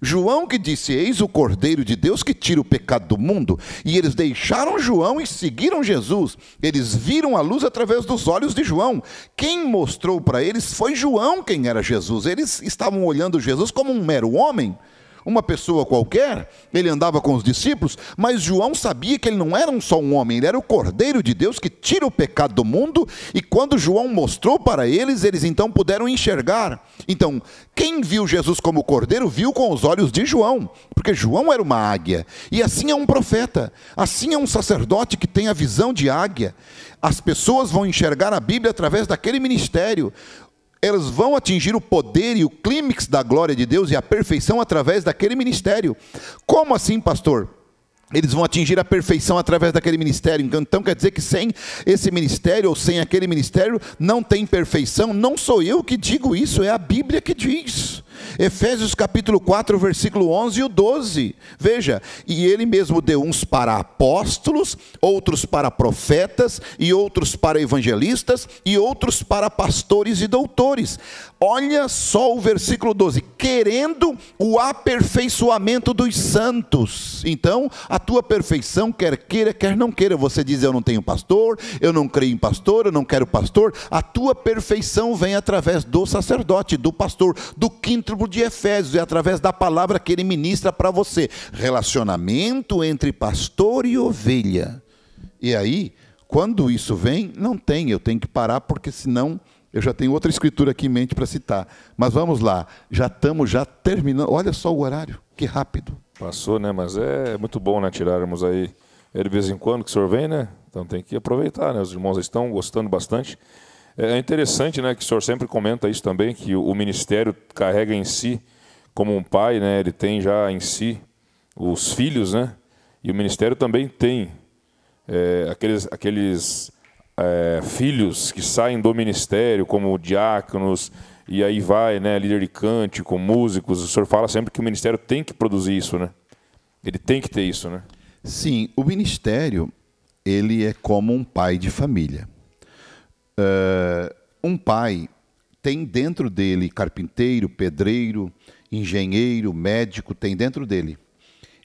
João que disse: eis o Cordeiro de Deus que tira o pecado do mundo. E eles deixaram João e seguiram Jesus. Eles viram a luz através dos olhos de João. Quem mostrou para eles foi João quem era Jesus. Eles estavam olhando Jesus como um mero homem, uma pessoa qualquer. Ele andava com os discípulos, mas João sabia que ele não era só um homem, ele era o Cordeiro de Deus que tira o pecado do mundo. E quando João mostrou para eles, eles então puderam enxergar. Então, quem viu Jesus como Cordeiro, viu com os olhos de João, porque João era uma águia, e assim é um profeta, assim é um sacerdote que tem a visão de águia. As pessoas vão enxergar a Bíblia através daquele ministério. Elas vão atingir o poder e o clímax da glória de Deus e a perfeição através daquele ministério. Como assim, pastor? Eles vão atingir a perfeição através daquele ministério. Então quer dizer que sem esse ministério ou sem aquele ministério não tem perfeição? Não sou eu que digo isso, é a Bíblia que diz. Efésios capítulo 4, versículo 11 e o 12. Veja, e ele mesmo deu uns para apóstolos, outros para profetas, e outros para evangelistas, e outros para pastores e doutores. Olha só o versículo 12, querendo o aperfeiçoamento dos santos. Então, a tua perfeição, quer queira, quer não queira. Você diz: eu não tenho pastor, eu não creio em pastor, eu não quero pastor. A tua perfeição vem através do sacerdote, do pastor, do quinto de Efésios, é através da palavra que ele ministra para você. Relacionamento entre pastor e ovelha. E aí, quando isso vem, não tem, eu tenho que parar, porque senão eu já tenho outra escritura aqui em mente para citar. Mas vamos lá, já estamos terminando. Olha só o horário, que rápido.
Passou, né? Mas é muito bom, né? Tirarmos aí de vez em quando que o senhor vem, né? Então tem que aproveitar, né? Os irmãos estão gostando bastante. É interessante, né, que o senhor sempre comenta isso também, que o ministério carrega em si, como um pai, né, ele tem já em si os filhos, né, e o ministério também tem aqueles filhos que saem do ministério, como diáconos, e aí vai, né, líder de cântico, músicos. O senhor fala sempre que o ministério tem que produzir isso, né, ele tem que ter isso, né?
Sim, o ministério, ele é como um pai de família. Um pai tem dentro dele carpinteiro, pedreiro, engenheiro, médico, tem dentro dele.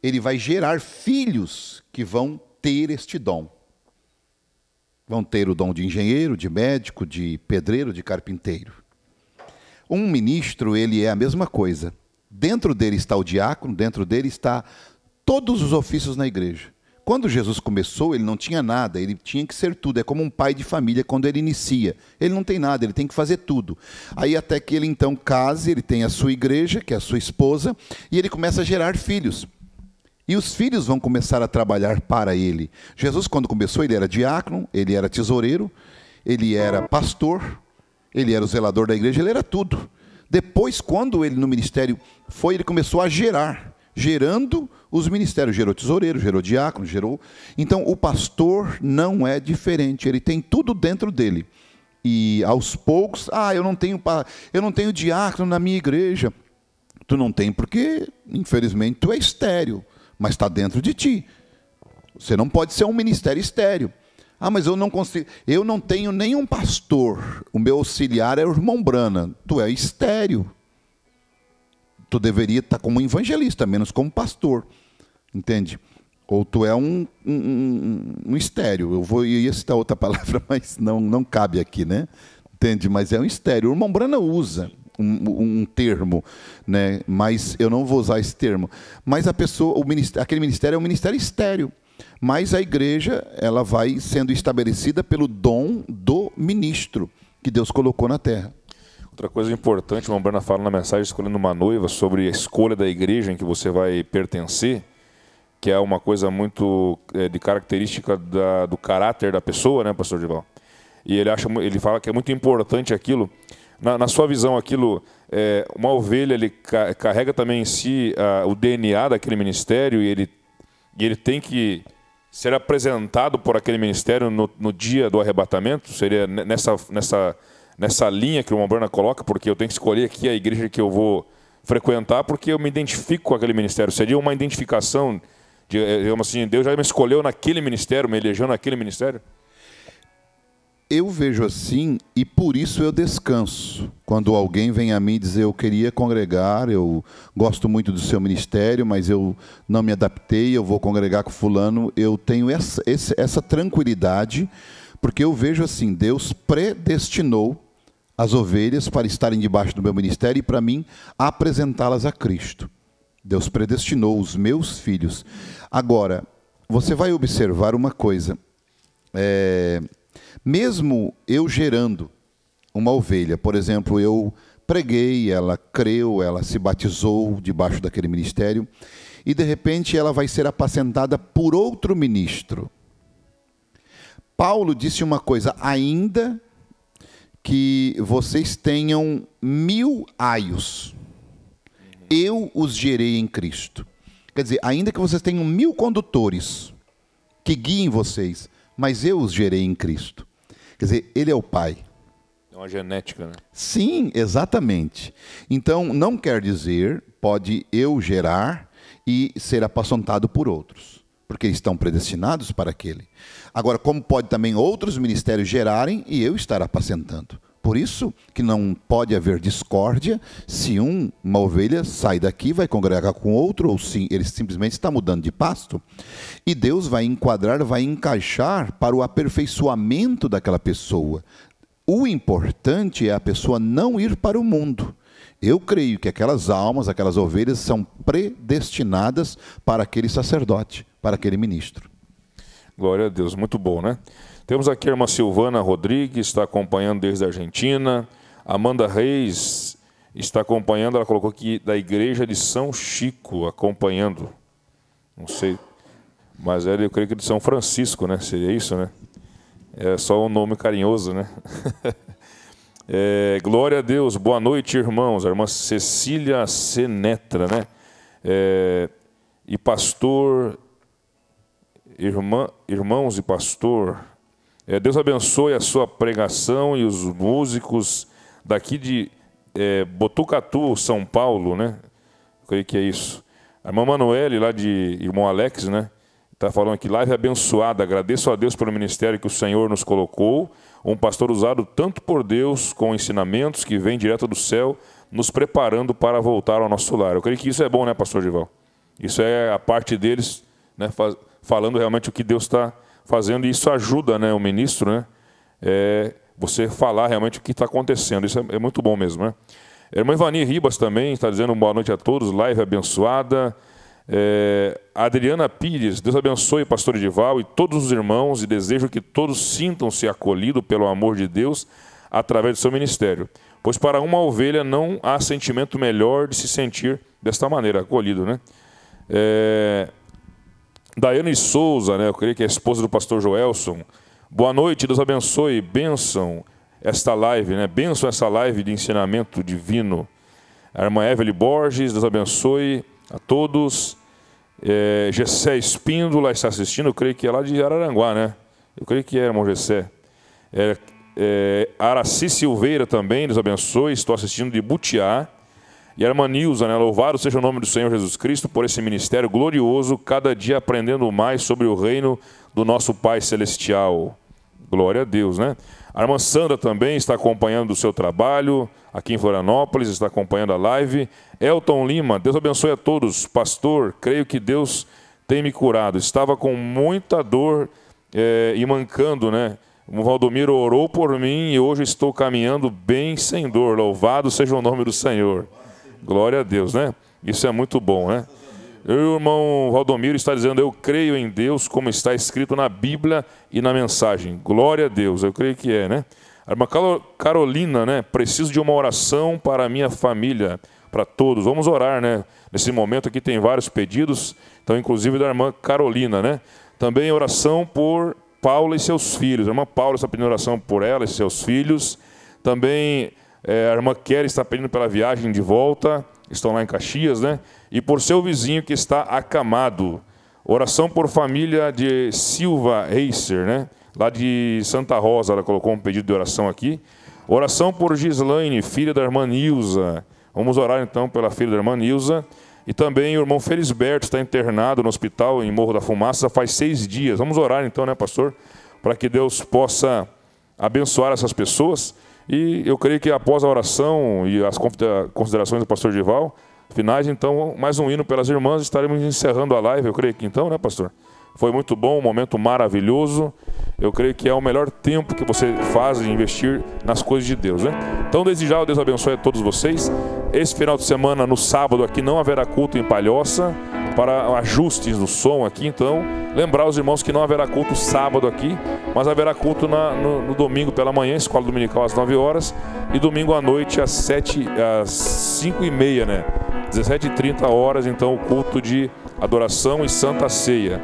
Ele vai gerar filhos que vão ter este dom. Vão ter o dom de engenheiro, de médico, de pedreiro, de carpinteiro. Um ministro, ele é a mesma coisa. Dentro dele está o diácono, dentro dele está todos os ofícios na igreja. Quando Jesus começou, ele não tinha nada, ele tinha que ser tudo. É como um pai de família quando ele inicia. Ele não tem nada, ele tem que fazer tudo. Aí até que ele então case, ele tem a sua igreja, que é a sua esposa, e ele começa a gerar filhos. E os filhos vão começar a trabalhar para ele. Jesus, quando começou, ele era diácono, ele era tesoureiro, ele era pastor, ele era o zelador da igreja, ele era tudo. Depois, quando ele no ministério foi, ele começou a gerando os ministérios. Gerou tesoureiro, gerou diácono, gerou... Então, o pastor não é diferente, ele tem tudo dentro dele. E aos poucos, eu não tenho diácono na minha igreja. Tu não tem porque, infelizmente, tu é estéril, mas está dentro de ti. Você não pode ser um ministério estéril. Mas eu não consigo, eu não tenho nenhum pastor, o meu auxiliar é o irmão Brana. Tu é estéril. Tu deveria estar como evangelista, menos como pastor. Entende? Ou tu é um estéril. Eu ia citar outra palavra, mas não cabe aqui, né? Entende? Mas é um estéril. O irmão Brana usa um termo, né? Mas eu não vou usar esse termo. Mas aquele ministério é um ministério estéril. Mas a igreja, ela vai sendo estabelecida pelo dom do ministro que Deus colocou na terra.
Outra coisa importante, o irmão Brana fala na mensagem Escolhendo uma Noiva, sobre a escolha da igreja em que você vai pertencer, que é uma coisa muito de característica do caráter da pessoa, né, pastor Dival? E ele fala que é muito importante aquilo. Na sua visão, aquilo, uma ovelha, ele carrega também em si o DNA daquele ministério, e ele tem que ser apresentado por aquele ministério no dia do arrebatamento. Seria nessa linha que o irmão Brana coloca, porque eu tenho que escolher aqui a igreja que eu vou frequentar, porque eu me identifico com aquele ministério. Seria uma identificação, digamos assim, Deus já me escolheu naquele ministério, me elegeu naquele ministério?
Eu vejo assim, e por isso eu descanso. Quando alguém vem a mim dizer, eu queria congregar, eu gosto muito do seu ministério, mas eu não me adaptei, eu vou congregar com fulano, eu tenho essa tranquilidade, porque eu vejo assim, Deus predestinou as ovelhas para estarem debaixo do meu ministério e para mim apresentá-las a Cristo. Deus predestinou os meus filhos. Agora, você vai observar uma coisa, mesmo eu gerando uma ovelha, por exemplo, eu preguei, ela creu, ela se batizou debaixo daquele ministério, e de repente ela vai ser apacentada por outro ministro. Paulo disse uma coisa, ainda que vocês tenham 1000 aios, eu os gerei em Cristo. Quer dizer, ainda que vocês tenham 1000 condutores que guiem vocês, mas eu os gerei em Cristo. Quer dizer, ele é o Pai.
É uma genética, né?
Sim, exatamente. Então, não quer dizer, pode eu gerar e ser apacentado por outros, porque estão predestinados para aquele. Agora, como pode também outros ministérios gerarem e eu estar apacentando. Por isso que não pode haver discórdia se uma ovelha sai daqui, vai congregar com outro, ou se ele simplesmente está mudando de pasto. E Deus vai enquadrar, vai encaixar para o aperfeiçoamento daquela pessoa. O importante é a pessoa não ir para o mundo. Eu creio que aquelas almas, aquelas ovelhas são predestinadas para aquele sacerdote, para aquele ministro.
Glória a Deus, muito bom, né? Temos aqui a irmã Silvana Rodrigues, está acompanhando desde a Argentina. Amanda Reis está acompanhando, ela colocou aqui da igreja de São Chico, acompanhando. Não sei, mas eu creio que de São Francisco, né? Seria isso, né? É só um nome carinhoso, né? Glória a Deus, boa noite, irmãos. A irmã Cecília Senetra, né? E pastor, irmãos e pastor, Deus abençoe a sua pregação e os músicos daqui de Botucatu, São Paulo, né? Eu creio que é isso. A irmã Manuele, lá de irmão Alex, né? Está falando aqui, live abençoada. Agradeço a Deus pelo ministério que o Senhor nos colocou. Um pastor usado tanto por Deus, com ensinamentos que vêm direto do céu, nos preparando para voltar ao nosso lar. Eu creio que isso é bom, né, pastor Dival? Isso é a parte deles, né? Falando realmente o que Deus está fazendo, e isso ajuda, né, o ministro, né, você falar realmente o que está acontecendo. Isso é muito bom mesmo, né? A irmã Ivani Ribas também está dizendo boa noite a todos, live abençoada. A Adriana Pires, Deus abençoe pastor Edival e todos os irmãos, e desejo que todos sintam-se acolhidos pelo amor de Deus através do seu ministério. Pois para uma ovelha não há sentimento melhor de se sentir desta maneira, acolhido, né? Daiane Souza, né? Eu creio que é a esposa do pastor Joelson. Boa noite, Deus abençoe, bênção esta live, né? Bênção essa live de ensinamento divino. A irmã Evelyn Borges, Deus abençoe a todos. Gessé Espíndola está assistindo, eu creio que é lá de Araranguá, né? Eu creio que é, irmão Gessé. Araci Silveira também, Deus abençoe, estou assistindo de Butiá. E a irmã Nilza, né? Louvado seja o nome do Senhor Jesus Cristo por esse ministério glorioso, cada dia aprendendo mais sobre o reino do nosso Pai Celestial. Glória a Deus, né? A irmã Sandra também está acompanhando o seu trabalho aqui em Florianópolis, está acompanhando a live. Elton Lima, Deus abençoe a todos. Pastor, creio que Deus tem me curado. Estava com muita dor e mancando, né? O Valdomiro orou por mim e hoje estou caminhando bem sem dor. Louvado seja o nome do Senhor. Glória a Deus, né? Isso é muito bom, né? O irmão Valdomiro está dizendo, eu creio em Deus como está escrito na Bíblia e na mensagem. Glória a Deus, eu creio que é, né? A irmã Carolina, né? Preciso de uma oração para a minha família, para todos. Vamos orar, né? Nesse momento aqui tem vários pedidos, então inclusive da irmã Carolina, né? Também oração por Paula e seus filhos. A irmã Paula está pedindo oração por ela e seus filhos. Também a irmã Kelly está pedindo pela viagem de volta. Estão lá em Caxias, né? E por seu vizinho que está acamado. Oração por família de Silva Reiser, né? Lá de Santa Rosa, ela colocou um pedido de oração aqui. Oração por Gislaine, filha da irmã Nilza. Vamos orar então pela filha da irmã Nilza. E também o irmão Felisberto está internado no hospital em Morro da Fumaça faz 6 dias. Vamos orar então, né, pastor? Para que Deus possa abençoar essas pessoas. E eu creio que após a oração e as considerações do pastor Edival, finais, então, mais um hino pelas irmãs, estaremos encerrando a live, eu creio que então, né, pastor? Foi muito bom, um momento maravilhoso. Eu creio que é o melhor tempo que você faz em investir nas coisas de Deus, né? Então, desde já, Deus abençoe a todos vocês. Esse final de semana, no sábado, aqui não haverá culto em Palhoça, para ajustes no som aqui, então, lembrar os irmãos que não haverá culto sábado aqui, mas haverá culto no domingo pela manhã, escola dominical às 9 horas, e domingo à noite às 5h30, né? 17h30 horas, então, o culto de adoração e santa ceia.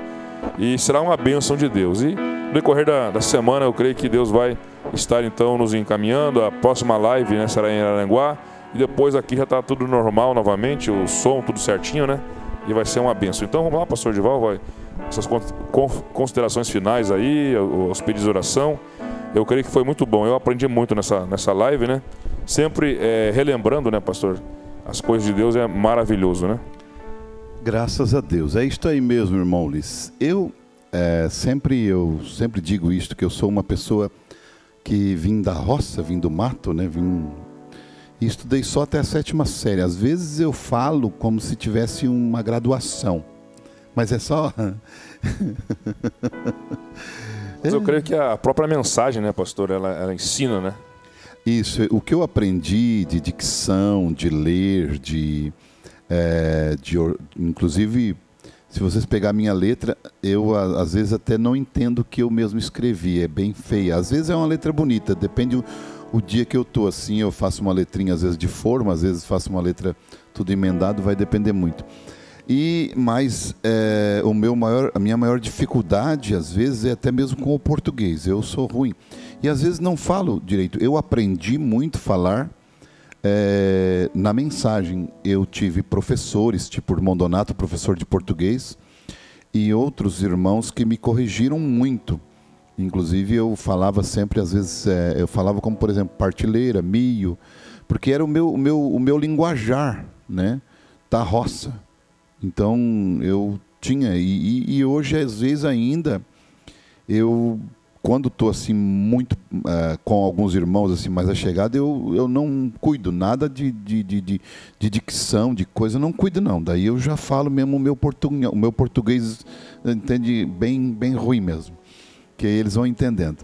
E será uma bênção de Deus. E no decorrer da semana, eu creio que Deus vai estar, então, nos encaminhando. A próxima live, né, será em Araranguá, e depois aqui já está tudo normal novamente, o som tudo certinho, né? E vai ser uma bênção. Então, vamos lá, pastor Edival, vai essas considerações finais aí, os pedidos de oração. Eu creio que foi muito bom. Eu aprendi muito nessa live, né? Sempre relembrando, né, pastor? As coisas de Deus é maravilhoso, né?
Graças a Deus. É isto aí mesmo, irmão Ulisses. Eu sempre digo isto, que eu sou uma pessoa que vim da roça, vim do mato, né? E estudei só até a 7ª série. Às vezes eu falo como se tivesse uma graduação, mas é só...
Mas eu creio que a própria mensagem, né, pastor, ela ensina, né?
Isso, o que eu aprendi de dicção, de ler, inclusive, se vocês pegar a minha letra, eu às vezes até não entendo o que eu mesmo escrevi, é bem feia. Às vezes é uma letra bonita, depende o dia que eu estou assim, eu faço uma letrinha às vezes de forma, às vezes faço uma letra tudo emendado, vai depender muito. Mas a minha maior dificuldade às vezes é até mesmo com o português, eu sou ruim. E às vezes não falo direito. Eu aprendi muito a falar na mensagem. Eu tive professores, tipo o irmão Donato, professor de português, e outros irmãos que me corrigiram muito. Inclusive eu falava sempre, às vezes, eu falava como, por exemplo, partilheira, milho, porque era o meu linguajar, né, da roça. Então eu tinha, e hoje às vezes ainda, quando estou assim muito com alguns irmãos assim mais achegado, eu não cuido nada de dicção, de coisa, não cuido não. Daí eu já falo mesmo o meu português, entende, bem ruim mesmo, que eles vão entendendo.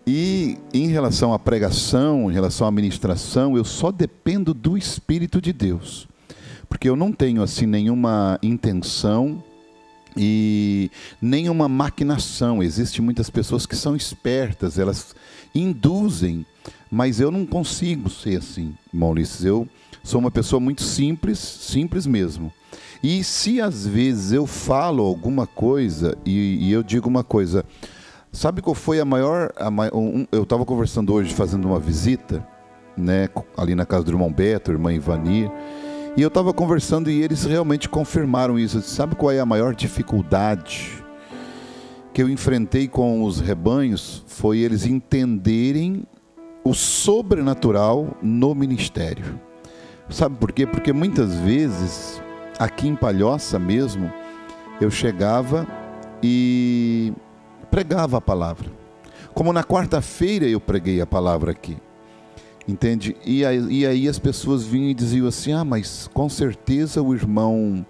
E em relação à pregação, em relação à ministração, eu só dependo do Espírito de Deus. Porque porque eu não tenho assim nenhuma intenção e nenhuma maquinação. Existem muitas pessoas que são espertas, elas induzem, mas eu não consigo ser assim, Maurício. Eu sou uma pessoa muito simples, simples mesmo. E se às vezes eu falo alguma coisa e eu digo uma coisa, sabe qual foi eu estava conversando hoje, fazendo uma visita, né, ali na casa do irmão Beto, irmã Ivanir, e eu estava conversando e eles realmente confirmaram isso. Sabe qual é a maior dificuldade que eu enfrentei com os rebanhos? Foi eles entenderem o sobrenatural no ministério. Sabe por quê? Porque muitas vezes, aqui em Palhoça mesmo, eu chegava e pregava a palavra. Como na quarta-feira eu preguei a palavra aqui. Entende? E aí as pessoas vinham e diziam assim: mas com certeza o irmão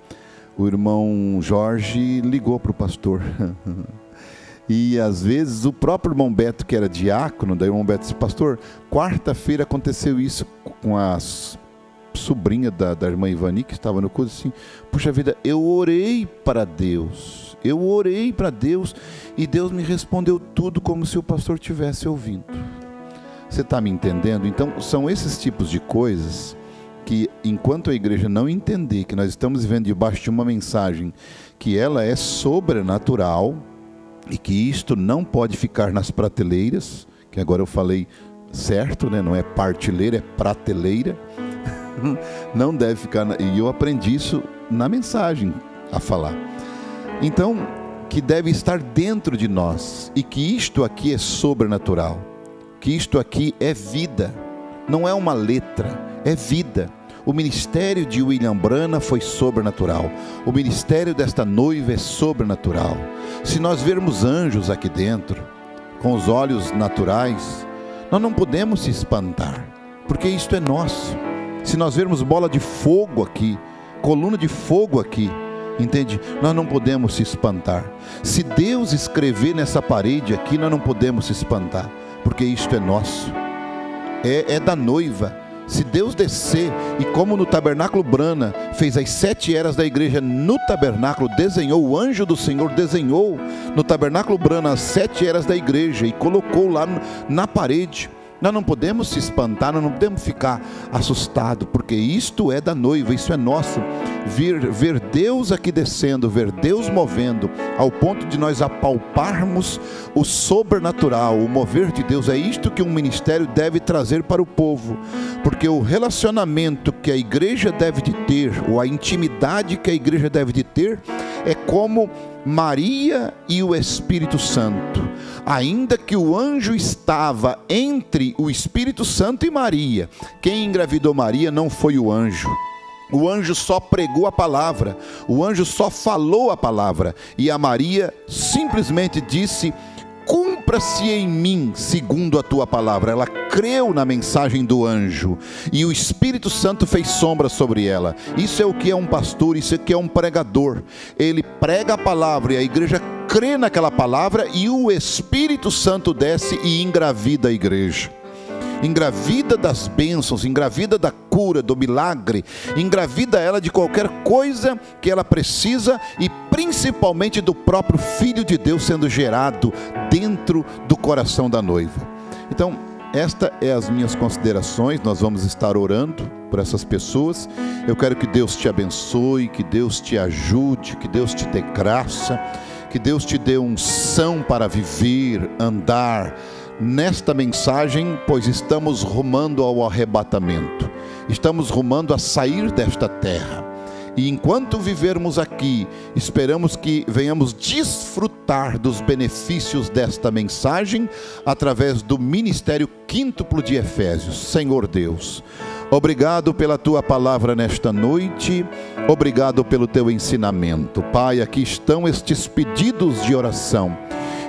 Jorge ligou para o pastor. E às vezes o próprio irmão Beto, que era diácono, daí o irmão Beto disse: pastor, quarta-feira aconteceu isso com a sobrinha da irmã Ivani, que estava no culto, assim, puxa vida, eu orei para Deus e Deus me respondeu tudo como se o pastor estivesse ouvindo. Você está me entendendo? Então, são esses tipos de coisas que, enquanto a igreja não entender que nós estamos vivendo debaixo de uma mensagem que ela é sobrenatural e que isto não pode ficar nas prateleiras, que agora eu falei certo, né? Não é partilheira, é prateleira. Não deve ficar, e eu aprendi isso na mensagem a falar. Então, que deve estar dentro de nós e que isto aqui é sobrenatural. Que isto aqui é vida, não é uma letra, é vida. O ministério de William Brana foi sobrenatural. O ministério desta noiva é sobrenatural. Se nós vermos anjos aqui dentro, com os olhos naturais, nós não podemos se espantar, porque isto é nosso. Se nós vermos bola de fogo aqui, coluna de fogo aqui, entende? Nós não podemos se espantar. Se Deus escrever nessa parede aqui, nós não podemos se espantar, porque isto é nosso, é da noiva. Se Deus descer, e como no tabernáculo Brana fez as 7 eras da igreja no tabernáculo, desenhou, o anjo do Senhor desenhou no tabernáculo Brana as 7 eras da igreja e colocou lá na parede. Nós não podemos se espantar, nós não podemos ficar assustados, porque isto é da noiva, isso é nosso. Ver Deus aqui descendo, ver Deus movendo, ao ponto de nós apalparmos o sobrenatural, o mover de Deus, é isto que um ministério deve trazer para o povo, porque o relacionamento que a igreja deve de ter, ou a intimidade que a igreja deve de ter, é como Maria e o Espírito Santo. Ainda que o anjo estava entre o Espírito Santo e Maria, quem engravidou Maria não foi o anjo. O anjo só pregou a palavra, o anjo só falou a palavra, e a Maria simplesmente disse: cumpra-se em mim segundo a tua palavra. Ela creu na mensagem do anjo, e o Espírito Santo fez sombra sobre ela. Isso é o que é um pastor, isso é o que é um pregador. Ele prega a palavra e a igreja crê naquela palavra, e o Espírito Santo desce e engravida a igreja. Engravida das bênçãos, engravida da cura, do milagre, engravida ela de qualquer coisa que ela precisa, e principalmente do próprio Filho de Deus sendo gerado dentro do coração da noiva. Então, esta é as minhas considerações. Nós vamos estar orando por essas pessoas. Eu quero que Deus te abençoe, que Deus te ajude, que Deus te dê graça, que Deus te dê unção para viver, andar nesta mensagem, pois estamos rumando ao arrebatamento, estamos rumando a sair desta terra, e enquanto vivermos aqui, esperamos que venhamos desfrutar dos benefícios desta mensagem, através do ministério quíntuplo de Efésios. Senhor Deus, obrigado pela tua palavra nesta noite, obrigado pelo teu ensinamento. Pai, aqui estão estes pedidos de oração,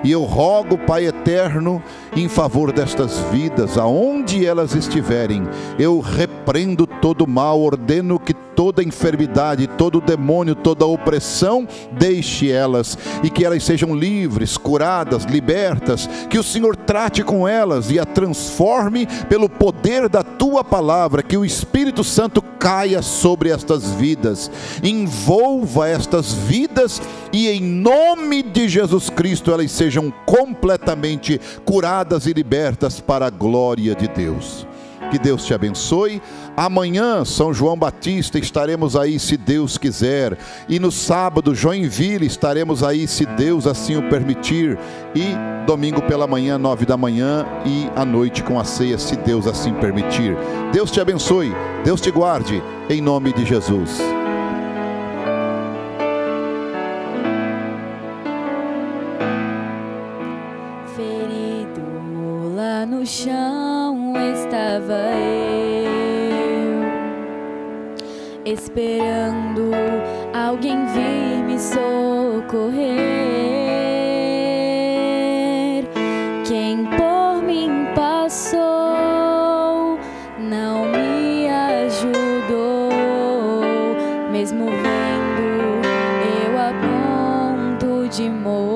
e eu rogo, Pai eterno, em favor destas vidas, aonde elas estiverem, eu repreendo todo mal, ordeno que toda enfermidade, todo demônio, toda opressão, deixe elas, e que elas sejam livres, curadas, libertas, que o Senhor trate com elas e a transforme pelo poder da tua palavra, que o Espírito Santo caia sobre estas vidas, envolva estas vidas, e em nome de Jesus Cristo elas sejam completamente curadas e libertas para a glória de Deus. Que Deus te abençoe. Amanhã, São João Batista, estaremos aí se Deus quiser, e no sábado, Joinville, estaremos aí se Deus assim o permitir, e domingo pela manhã, 9 da manhã, e à noite com a ceia, se Deus assim permitir. Deus te abençoe, Deus te guarde, em nome de Jesus.
Ferido lá no chão estava eu, esperando alguém vir me socorrer. Quem por mim passou não me ajudou, mesmo vendo eu a ponto de morrer.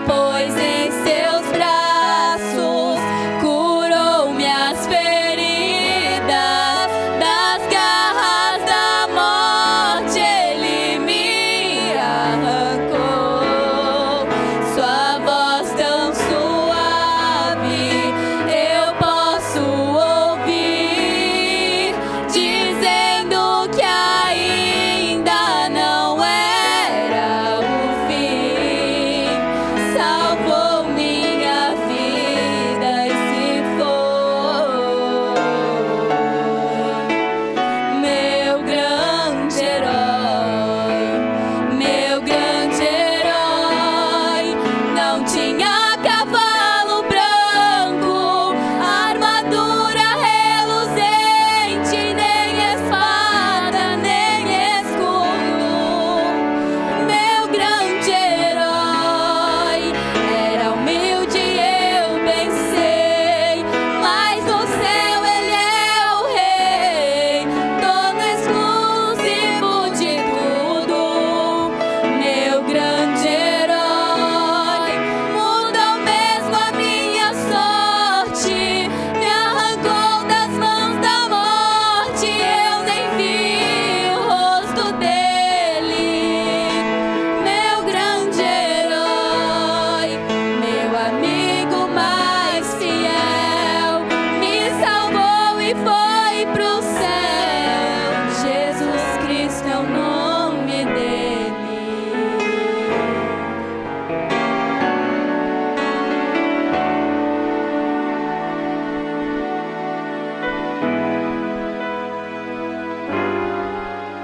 Pois